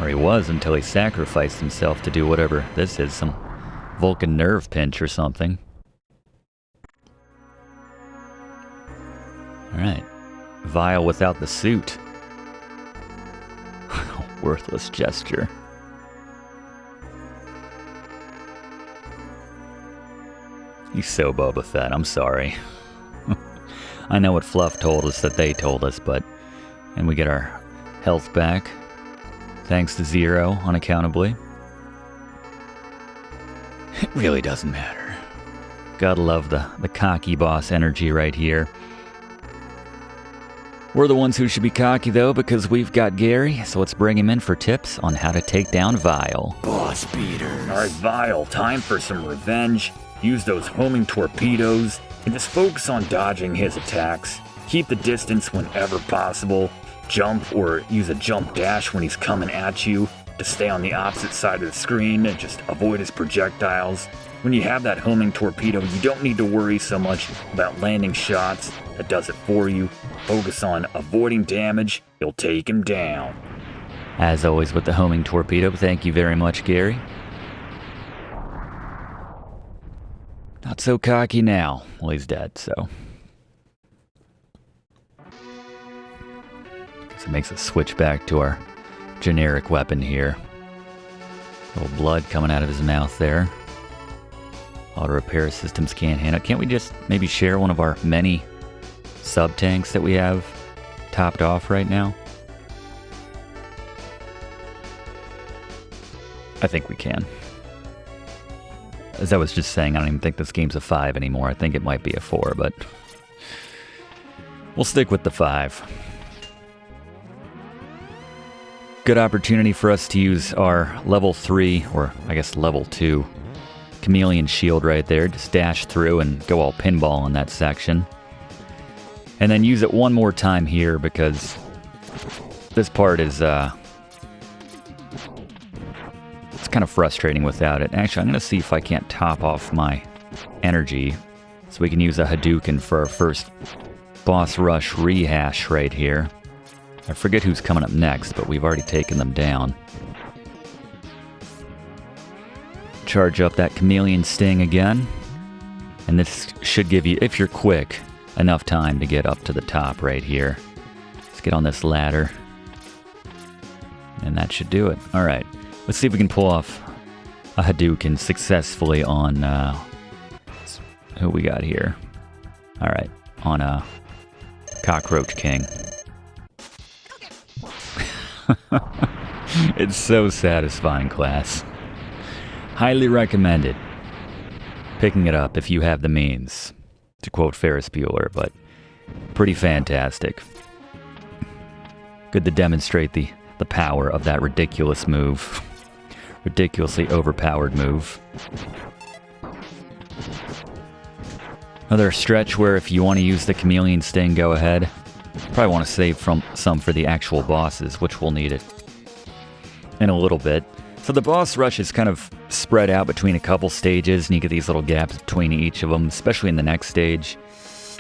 Or he was until he sacrificed himself to do whatever this is, some Vulcan nerve pinch or something. Alright. Vile without the suit. Worthless gesture. He's so Boba Fett, I'm sorry. I know what Fluff told us that they told us, and we get our health back. Thanks to Zero, unaccountably. It really doesn't matter. Gotta love the cocky boss energy right here. We're the ones who should be cocky, though, because we've got Gary, so let's bring him in for tips on how to take down Vile. Bospider. Alright, Vile, time for some revenge. Use those homing torpedoes, and just focus on dodging his attacks. Keep the distance whenever possible. Jump or use a jump dash when he's coming at you to stay on the opposite side of the screen and just avoid his projectiles. When you have that homing torpedo, you don't need to worry so much about landing shots. That does it for you. Focus on avoiding damage. You'll take him down. As always with the homing torpedo, thank you very much, Gary. Not so cocky now. Well, he's dead, so. Guess it makes us switch back to our generic weapon here. A little blood coming out of his mouth there. Auto repair systems can't handle it. Can't we just maybe share one of our many sub-tanks that we have topped off right now? I think we can. As I was just saying, I don't even think this game's a 5 anymore. I think it might be a 4, but we'll stick with the 5. Good opportunity for us to use our level 3, or I guess level 2, Chameleon shield right there. Just dash through and go all pinball in that section. And then use it one more time here because this part is, it's kind of frustrating without it. Actually, I'm going to see if I can't top off my energy so we can use a Hadouken for our first boss rush rehash right here. I forget who's coming up next, but we've already taken them down. Charge up that Chameleon Sting again. And this should give you, if you're quick, enough time to get up to the top right here. Let's get on this ladder. And that should do it. Alright, let's see if we can pull off a Hadouken successfully on, who we got here? Alright, on Cockroach King. It's so satisfying, class. Highly recommended picking it up if you have the means, to quote Ferris Bueller, but pretty fantastic. Good to demonstrate the power of that ridiculous move. Ridiculously overpowered move. Another stretch where if you want to use the Chameleon Sting, go ahead. Probably want to save some for the actual bosses, which we'll need it in a little bit. So the boss rush is kind of spread out between a couple stages, and you get these little gaps between each of them, especially in the next stage.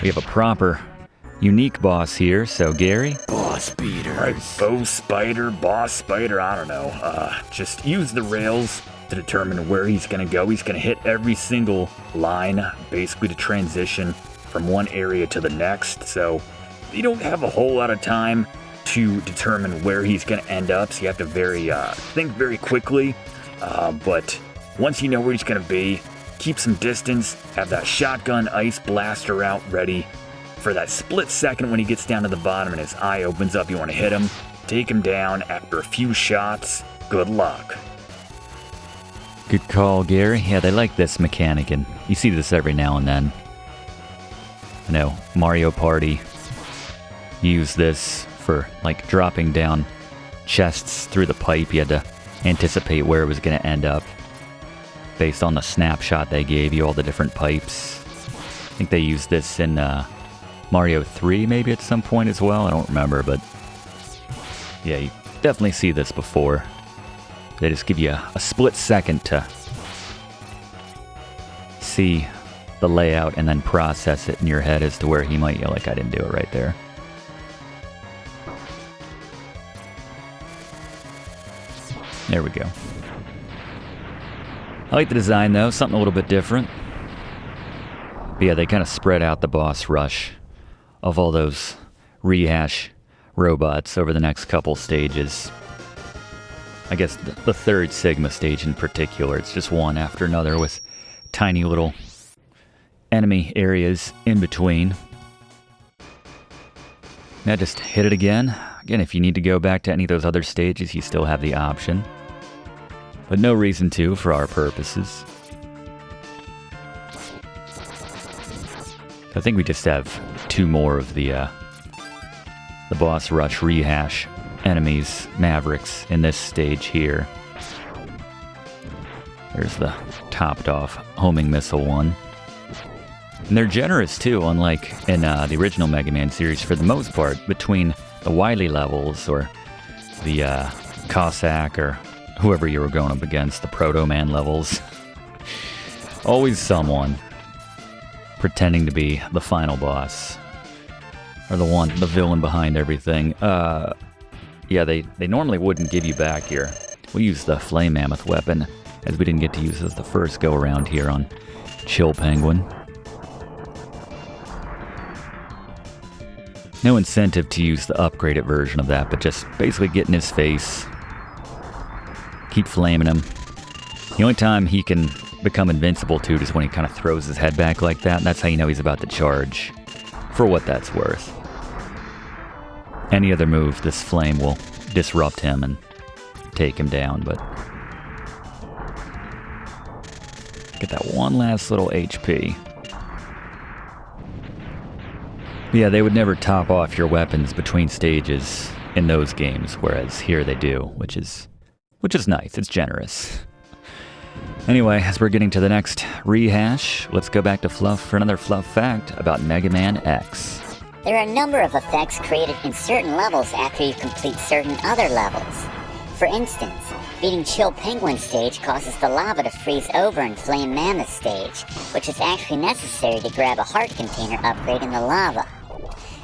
We have a proper, unique boss here, so Gary? Bospider. Alright, Bospider, Bospider, I don't know. Just use the rails to determine where he's going to go. He's going to hit every single line, basically to transition from one area to the next, so you don't have a whole lot of time to determine where he's going to end up, so you have to think very quickly. But once you know where he's going to be, keep some distance, have that shotgun ice blaster out ready for that split second when he gets down to the bottom and his eye opens up. You want to hit him, take him down after a few shots. Good luck. Good call, Gary. Yeah, they like this mechanic, and you see this every now and then. I know, Mario Party used this for, like, dropping down chests through the pipe. You had to anticipate where it was going to end up based on the snapshot they gave you, all the different pipes. I think they used this in Mario 3 maybe at some point as well. I don't remember, but yeah, you definitely see this before. They just give you a split second to see the layout and then process it in your head as to where he might, like, I didn't do it right there. There we go. I like the design though, something a little bit different. But yeah, they kind of spread out the boss rush of all those rehash robots over the next couple stages. I guess the third Sigma stage in particular, it's just one after another with tiny little enemy areas in between. Now just hit it again. Again, if you need to go back to any of those other stages, you still have the option. But no reason to, for our purposes. I think we just have 2 more of the boss rush rehash enemies, Mavericks, in this stage here. There's the topped off homing missile one. And they're generous too, unlike in the original Mega Man series for the most part, between the Wily levels or the Cossack or whoever you were going up against, the Proto Man levels. Always someone pretending to be the final boss. Or the villain behind everything. Yeah, they normally wouldn't give you back here. We use the Flame Mammoth weapon, as we didn't get to use as the first go around here on Chill Penguin. No incentive to use the upgraded version of that, but just basically get in his face. Keep flaming him. The only time he can become invincible too is when he kind of throws his head back like that, and that's how you know he's about to charge. For what that's worth. Any other move, this flame will disrupt him and take him down, but Get that one last little HP. Yeah, they would never top off your weapons between stages in those games, whereas here they do, which is nice. It's generous. Anyway, as we're getting to the next rehash, let's go back to Fluff for another Fluff fact about Mega Man X. There are a number of effects created in certain levels after you complete certain other levels. For instance, beating Chill Penguin stage causes the lava to freeze over in Flame Mammoth stage, which is actually necessary to grab a heart container upgrade in the lava.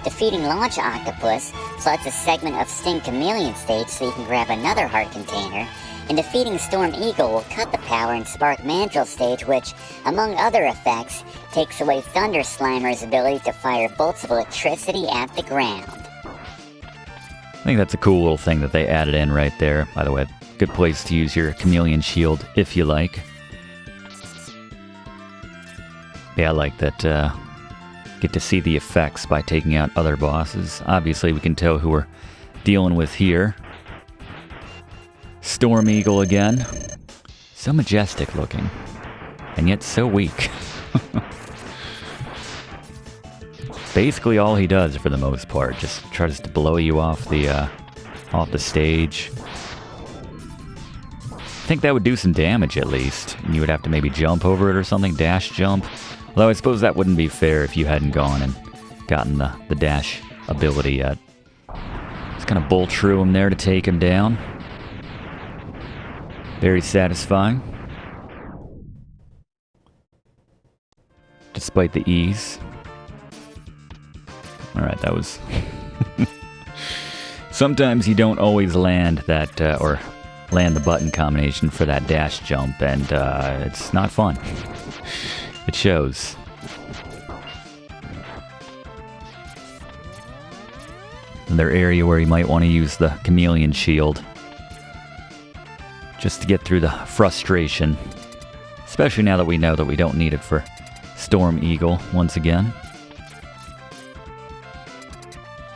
Defeating Launch Octopus floods a segment of Sting Chameleon stage so you can grab another heart container, and defeating Storm Eagle will cut the power in Spark Mandrill stage, which, among other effects, takes away Thunder Slimer's ability to fire bolts of electricity at the ground. I think that's a cool little thing that they added in right there. By the way, good place to use your Chameleon Shield if you like. Yeah, I like that. Get to see the effects by taking out other bosses. Obviously, we can tell who we're dealing with here. Storm Eagle again. So majestic looking, and yet so weak. Basically all he does for the most part, just tries to blow you off the stage. I think that would do some damage at least, and you would have to maybe jump over it or something, dash jump. Although I suppose that wouldn't be fair if you hadn't gone and gotten the dash ability yet. Just kind of bolt through him there to take him down. Very satisfying. Despite the ease. Alright, that was... Sometimes you don't always land that, or land the button combination for that dash jump, and it's not fun. It shows. Another area where you might want to use the Chameleon Shield. Just to get through the frustration. Especially now that we know that we don't need it for Storm Eagle once again.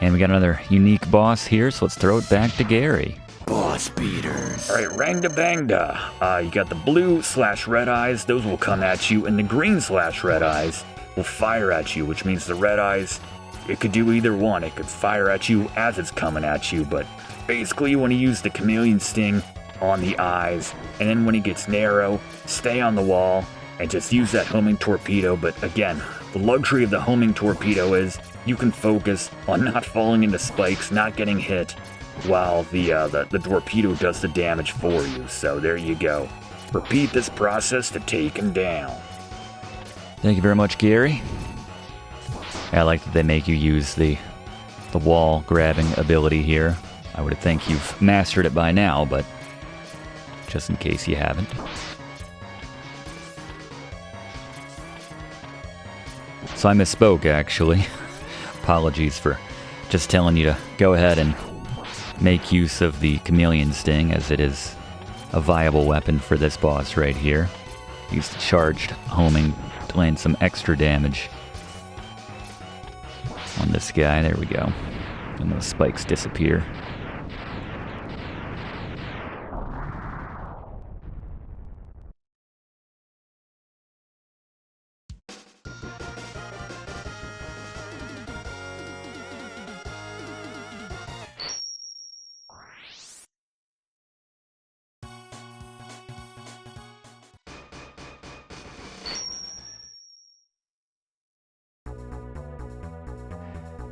And we got another unique boss here, so let's throw it back to Gary. Boss beaters. Alright, Rangda Bangda. You got the blue/red eyes, those will come at you, and the green/red eyes will fire at you, which means the red eyes, it could do either one. It could fire at you as it's coming at you, but basically you want to use the Chameleon Sting on the eyes, and then when it gets narrow, stay on the wall, and just use that Horming Torpedo. But again, the luxury of the Horming Torpedo is you can focus on not falling into spikes, not getting hit, while the torpedo does the damage for you. So there you go. Repeat this process to take him down. Thank you very much, Gary. I like that they make you use the wall grabbing ability here. I would think you've mastered it by now, but just in case you haven't. So I misspoke, actually. Apologies for just telling you to go ahead and make use of the Chameleon Sting, as it is a viable weapon for this boss right here. Use the charged homing to land some extra damage on this guy. There we go. And those spikes disappear.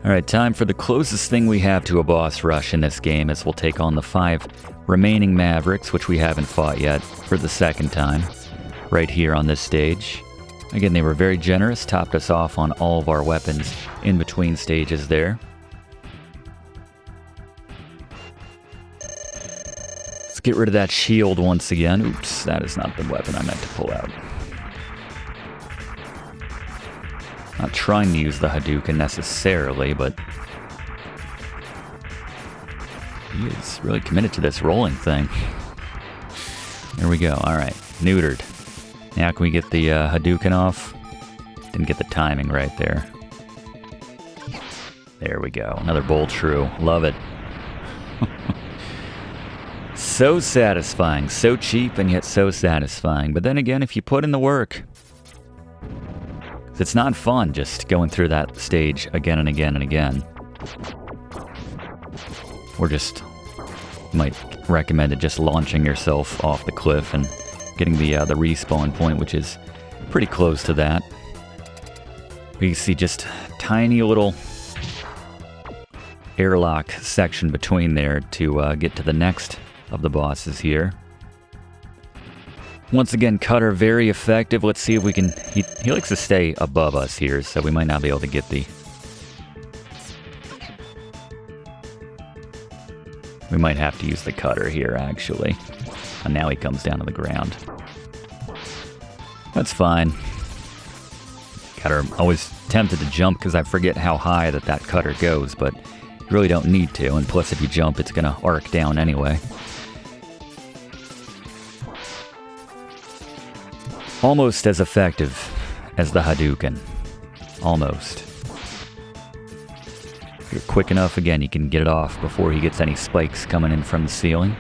Alright, time for the closest thing we have to a boss rush in this game, as we'll take on the 5 remaining Mavericks, which we haven't fought yet, for the second time, right here on this stage. Again, they were very generous, topped us off on all of our weapons in between stages there. Let's get rid of that shield once again. Oops, that is not the weapon I meant to pull out. Not trying to use the Hadouken necessarily, but he is really committed to this rolling thing. There we go. Alright, neutered. Now can we get the Hadouken off? Didn't get the timing right there. There we go. Another bolt true. Love it. So satisfying. So cheap and yet so satisfying. But then again, if you put in the work, it's not fun just going through that stage again and again and again. Or just might recommend it just launching yourself off the cliff and getting the respawn point, which is pretty close to that. You see just tiny little airlock section between there to get to the next of the bosses here. Once again, Cutter, very effective. Let's see if we can... He likes to stay above us here, so we might not be able to get the... We might have to use the Cutter here, actually. And now he comes down to the ground. That's fine. Cutter, I'm always tempted to jump because I forget how high that Cutter goes, but you really don't need to. And plus, if you jump, it's going to arc down anyway. Almost as effective as the Hadouken. Almost. If you're quick enough, again, you can get it off before he gets any spikes coming in from the ceiling.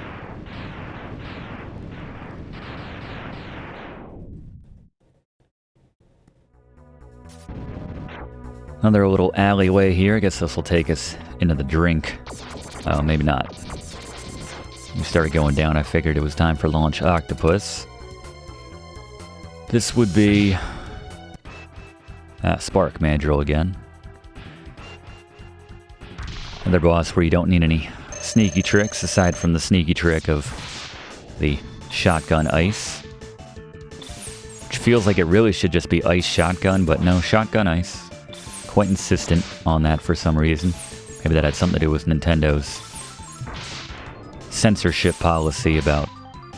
Another little alleyway here. I guess this will take us into the drink. Oh, maybe not. We started going down. I figured it was time for launch Octopus. This would be Spark Mandrill again. Another boss where you don't need any sneaky tricks aside from the sneaky trick of the shotgun ice. Which feels like it really should just be ice shotgun, but no, shotgun ice. Quite insistent on that for some reason. Maybe that had something to do with Nintendo's censorship policy about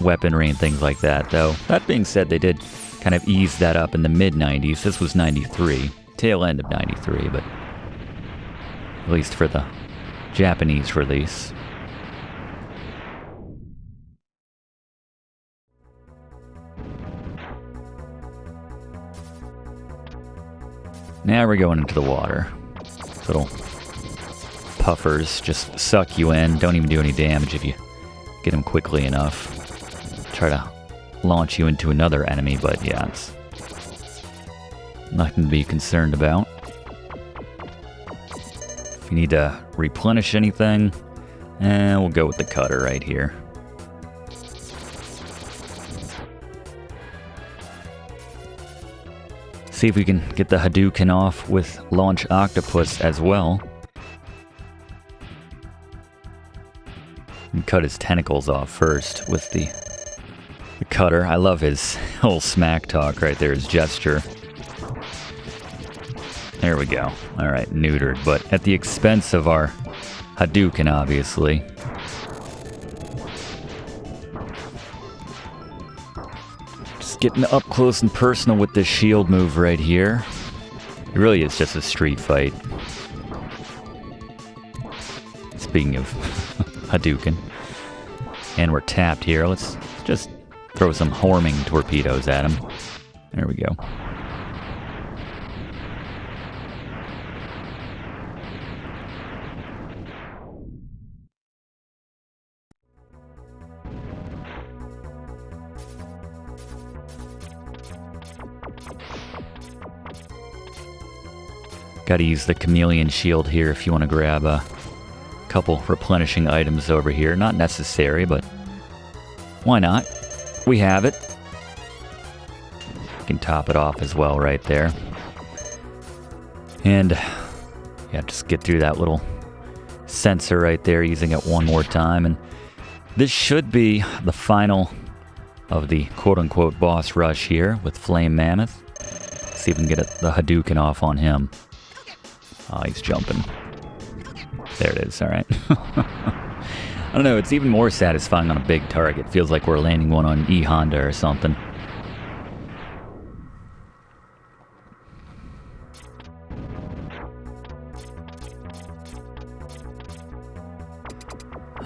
weaponry and things like that, though. That being said, they did kind of ease that up in the mid-90s. This was 93, tail end of 93, but at least for the Japanese release. Now we're going into the water. Little puffers just suck you in. Don't even do any damage if you get them quickly enough. Try to launch you into another enemy, but yeah, it's nothing to be concerned about. If you need to replenish anything, we'll go with the Cutter right here. See if we can get the Hadouken off with launch Octopus as well. And cut his tentacles off first with the Cutter. I love his whole smack talk right there, his gesture. There we go. Alright, neutered, but at the expense of our Hadouken, obviously. Just getting up close and personal with this shield move right here. It really is just a street fight. Speaking of Hadouken. And we're tapped here. Let's just throw some Horming Torpedoes at him. There we go. Gotta use the Chameleon Shield here if you want to grab a couple replenishing items over here. Not necessary, but why not? We have it. You can top it off as well right there. And yeah, just get through that little sensor right there, using it one more time. And this should be the final of the quote-unquote boss rush here with Flame Mammoth. Let's see if we can get the Hadouken off on him. Oh, he's jumping. There it is, alright. I don't know, it's even more satisfying on a big target. Feels like we're landing one on E Honda or something.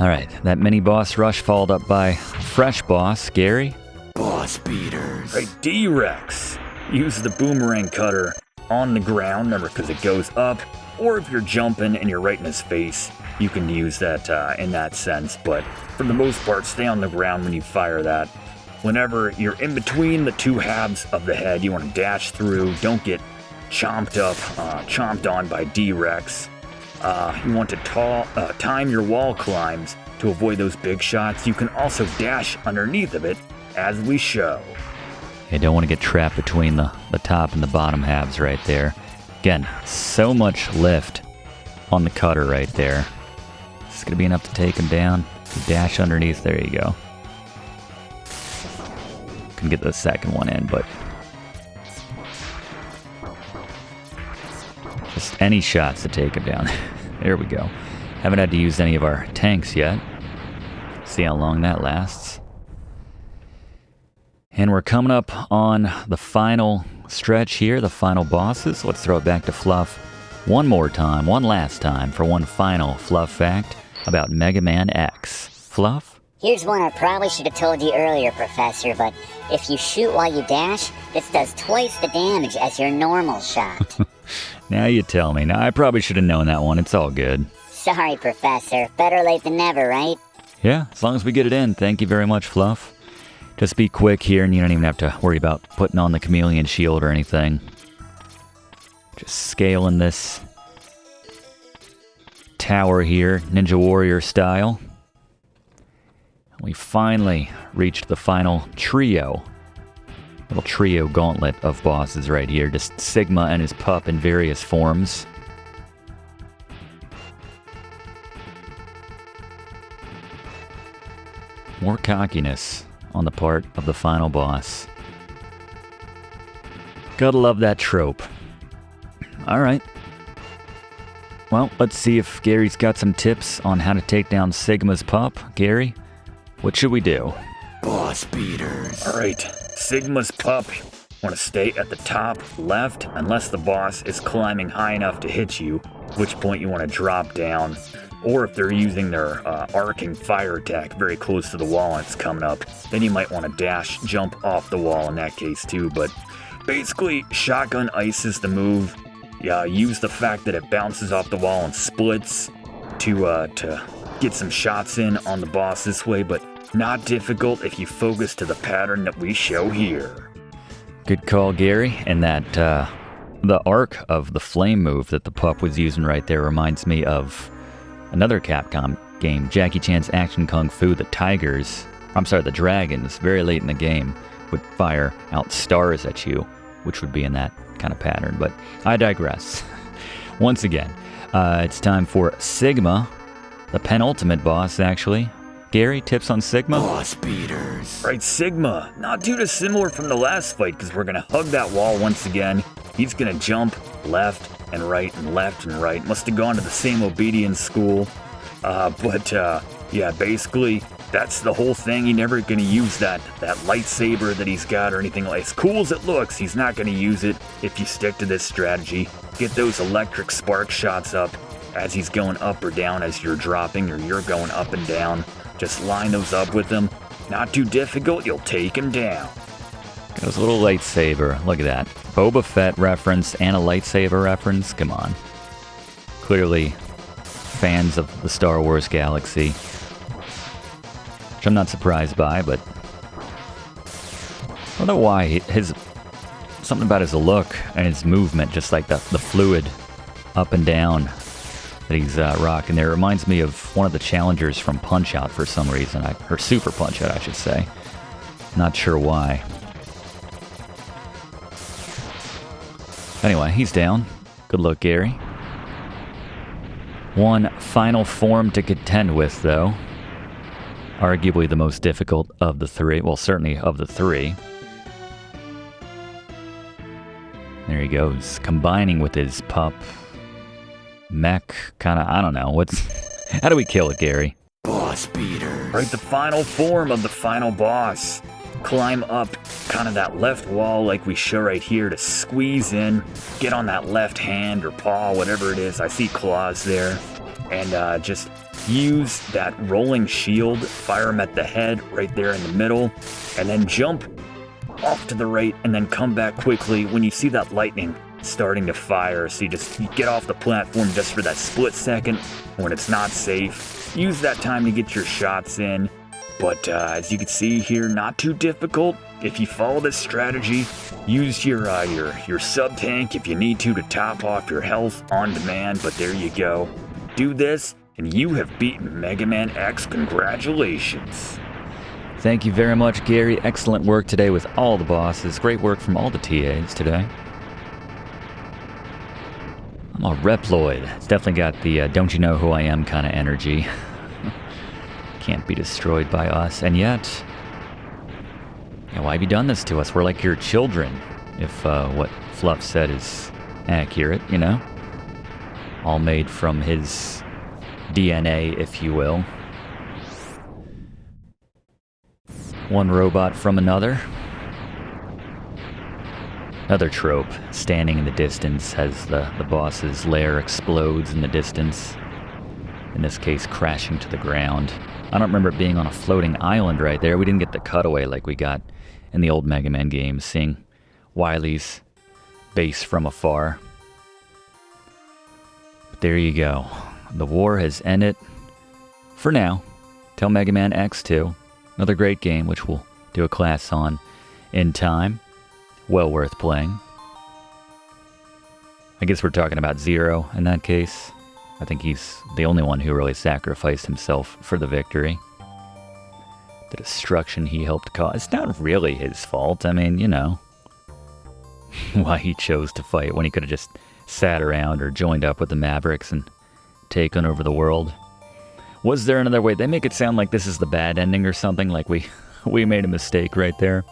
Alright, that mini boss rush followed up by fresh boss, Gary. Boss beaters. Hey, D-Rex. Use the Boomerang Cutter on the ground, remember, because it goes up or if you're jumping and you're right in his face, you can use that in that sense, but for the most part, stay on the ground when you fire that. Whenever you're in between the two halves of the head, you want to dash through, don't get chomped on by D-Rex. You want to time your wall climbs to avoid those big shots. You can also dash underneath of it, as we show. You don't want to get trapped between the top and the bottom halves right there. Again, so much lift on the cutter right there. It's going to be enough to take him down. You dash underneath, there you go. Can get the second one in, but just any shots to take him down. There we go. Haven't had to use any of our tanks yet. See how long that lasts. And we're coming up on the final stretch here, the final bosses. Let's throw it back to Fluff one last time for one final Fluff fact about Mega Man X. Fluff? Here's one I probably should have told you earlier, Professor, but if you shoot while you dash, this does twice the damage as your normal shot. Now you tell me. Now I probably should have known that one. It's all good. Sorry, Professor. Better late than never, right? Yeah, as long as we get it in. Thank you very much, Fluff. Just be quick here, and you don't even have to worry about putting on the chameleon shield or anything. Just scaling this tower here, Ninja Warrior style. We finally reached the final trio. Little trio gauntlet of bosses right here. Just Sigma and his pup in various forms. More cockiness on the part of the final boss. Gotta love that trope. Alright. Well, let's see if Gary's got some tips on how to take down Sigma's pup. Gary, what should we do? Boss beaters. Alright, Sigma's pup. Want to stay at the top left unless the boss is climbing high enough to hit you, at which point you want to drop down. Or if they're using their arcing fire attack very close to the wall and it's coming up, then you might want to dash, jump off the wall in that case too. But basically, shotgun ice is the move. Yeah, use the fact that it bounces off the wall and splits to get some shots in on the boss this way, but not difficult if you focus to the pattern that we show here. Good call, Gary. And that the arc of the flame move that the pup was using right there reminds me of another Capcom game, Jackie Chan's Action Kung Fu. The dragons, very late in the game, would fire out stars at you, which would be in that kind of pattern. But I digress. Once again, it's time for Sigma, the penultimate boss, actually. Gary, tips on Sigma? Boss beaters. Right, Sigma, not too dissimilar from the last fight, because we're going to hug that wall once again. He's going to jump left and right and left and right. Must have gone to the same obedience school. Yeah, basically, that's the whole thing. He's never going to use that lightsaber that he's got or anything like. As cool as it looks, he's not going to use it if you stick to this strategy. Get those electric spark shots up as he's going up or down as you're dropping or you're going up and down. Just line those up with him. Not too difficult, you'll take him down. Got his little lightsaber. Look at that. Boba Fett reference and a lightsaber reference. Come on. Clearly fans of the Star Wars galaxy. Which I'm not surprised by, but I don't know why. Something about his look and his movement, just like the fluid up and down that he's rocking there. It reminds me of one of the challengers from Punch-Out for some reason. Or Super Punch-Out, I should say. Not sure why. Anyway, he's down. Good luck, Gary. One final form to contend with, though. Arguably the most difficult of the three. Well, certainly of the three. There he goes. Combining with his pup. Mech, kinda, I don't know. How do we kill it, Gary? Boss beaters. Right, the final form of the final boss. Climb up kind of that left wall like we show right here to squeeze in. Get on that left hand or paw, whatever it is. I see claws there. And just use that rolling shield. Fire him at the head right there in the middle. And then jump off to the right and then come back quickly. When you see that lightning starting to fire, so you get off the platform just for that split second when it's not safe. Use that time to get your shots in. But as you can see here, not too difficult. If you follow this strategy, use your sub-tank if you need to top off your health on demand, but there you go. Do this, and you have beaten Mega Man X. Congratulations. Thank you very much, Gary. Excellent work today with all the bosses. Great work from all the TAs today. I'm a Reploid. It's definitely got the don't you know who I am kind of energy. Can't be destroyed by us, and yet... yeah, why have you done this to us? We're like your children, if what Fluff said is accurate, you know? All made from his DNA, if you will. One robot from another. Another trope, standing in the distance as the boss's lair explodes in the distance. In this case, crashing to the ground. I don't remember it being on a floating island right there. We didn't get the cutaway like we got in the old Mega Man games, seeing Wily's base from afar. But there you go. The war has ended for now, till Mega Man X2. Another great game, which we'll do a class on in time. Well worth playing. I guess we're talking about Zero in that case. I think he's the only one who really sacrificed himself for the victory. The destruction he helped cause. It's not really his fault. I mean, you know, why he chose to fight when he could have just sat around or joined up with the Mavericks and taken over the world. Was there another way? They make it sound like this is the bad ending or something, like we made a mistake right there.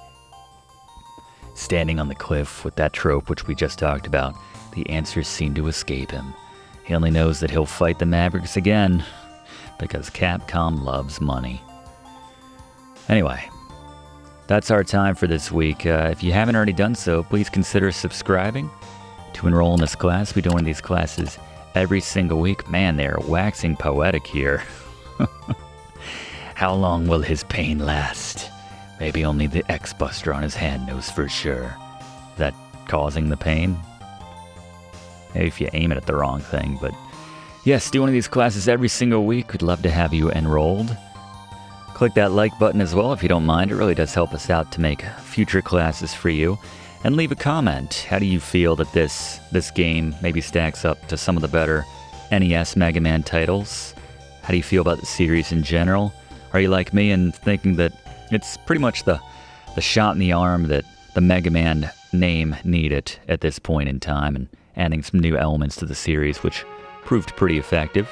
Standing on the cliff with that trope which we just talked about, the answers seem to escape him. He only knows that he'll fight the Mavericks again, because Capcom loves money. Anyway, that's our time for this week. If you haven't already done so, please consider subscribing to enroll in this class. We do one of these classes every single week. Man, they are waxing poetic here. How long will his pain last? Maybe only the X-Buster on his hand knows for sure. Is that causing the pain? Maybe if you aim it at the wrong thing, but yes, do one of these classes every single week. We'd love to have you enrolled. Click that like button as well if you don't mind. It really does help us out to make future classes for you. And leave a comment. How do you feel that this game maybe stacks up to some of the better NES Mega Man titles? How do you feel about the series in general? Are you like me and thinking that it's pretty much the shot in the arm that the Mega Man name needed at this point in time, and adding some new elements to the series, which proved pretty effective?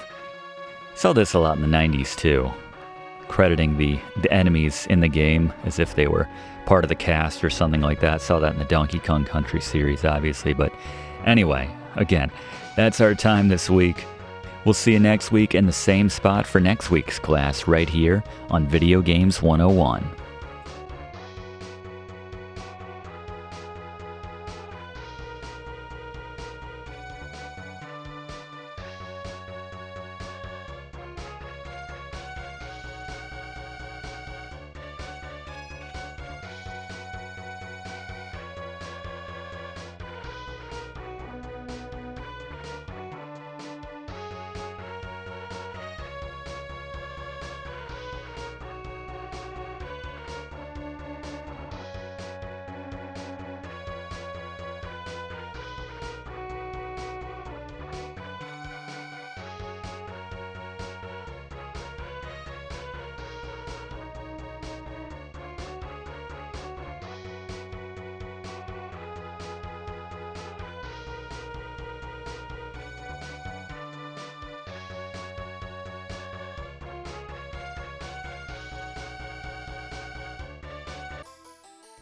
Saw this a lot in the 90s too, crediting the enemies in the game as if they were part of the cast or something like that. Saw that in the Donkey Kong Country series, obviously. But anyway, again, that's our time this week. We'll see you next week in the same spot for next week's class right here on Video Games 101.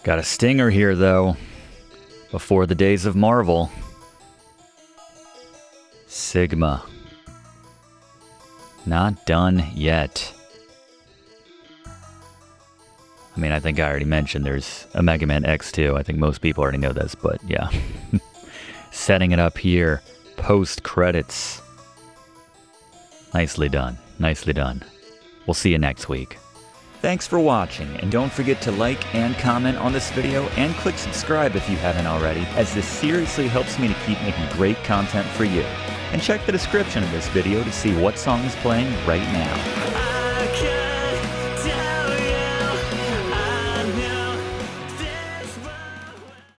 Got a stinger here, though, before the days of Marvel. Sigma. Not done yet. I mean, I think I already mentioned there's a Mega Man X2. I think most people already know this, but yeah. Setting it up here, post-credits. Nicely done. Nicely done. We'll see you next week. Thanks for watching, and don't forget to like and comment on this video and click subscribe if you haven't already, as this seriously helps me to keep making great content for you. And check the description of this video to see what song is playing right now.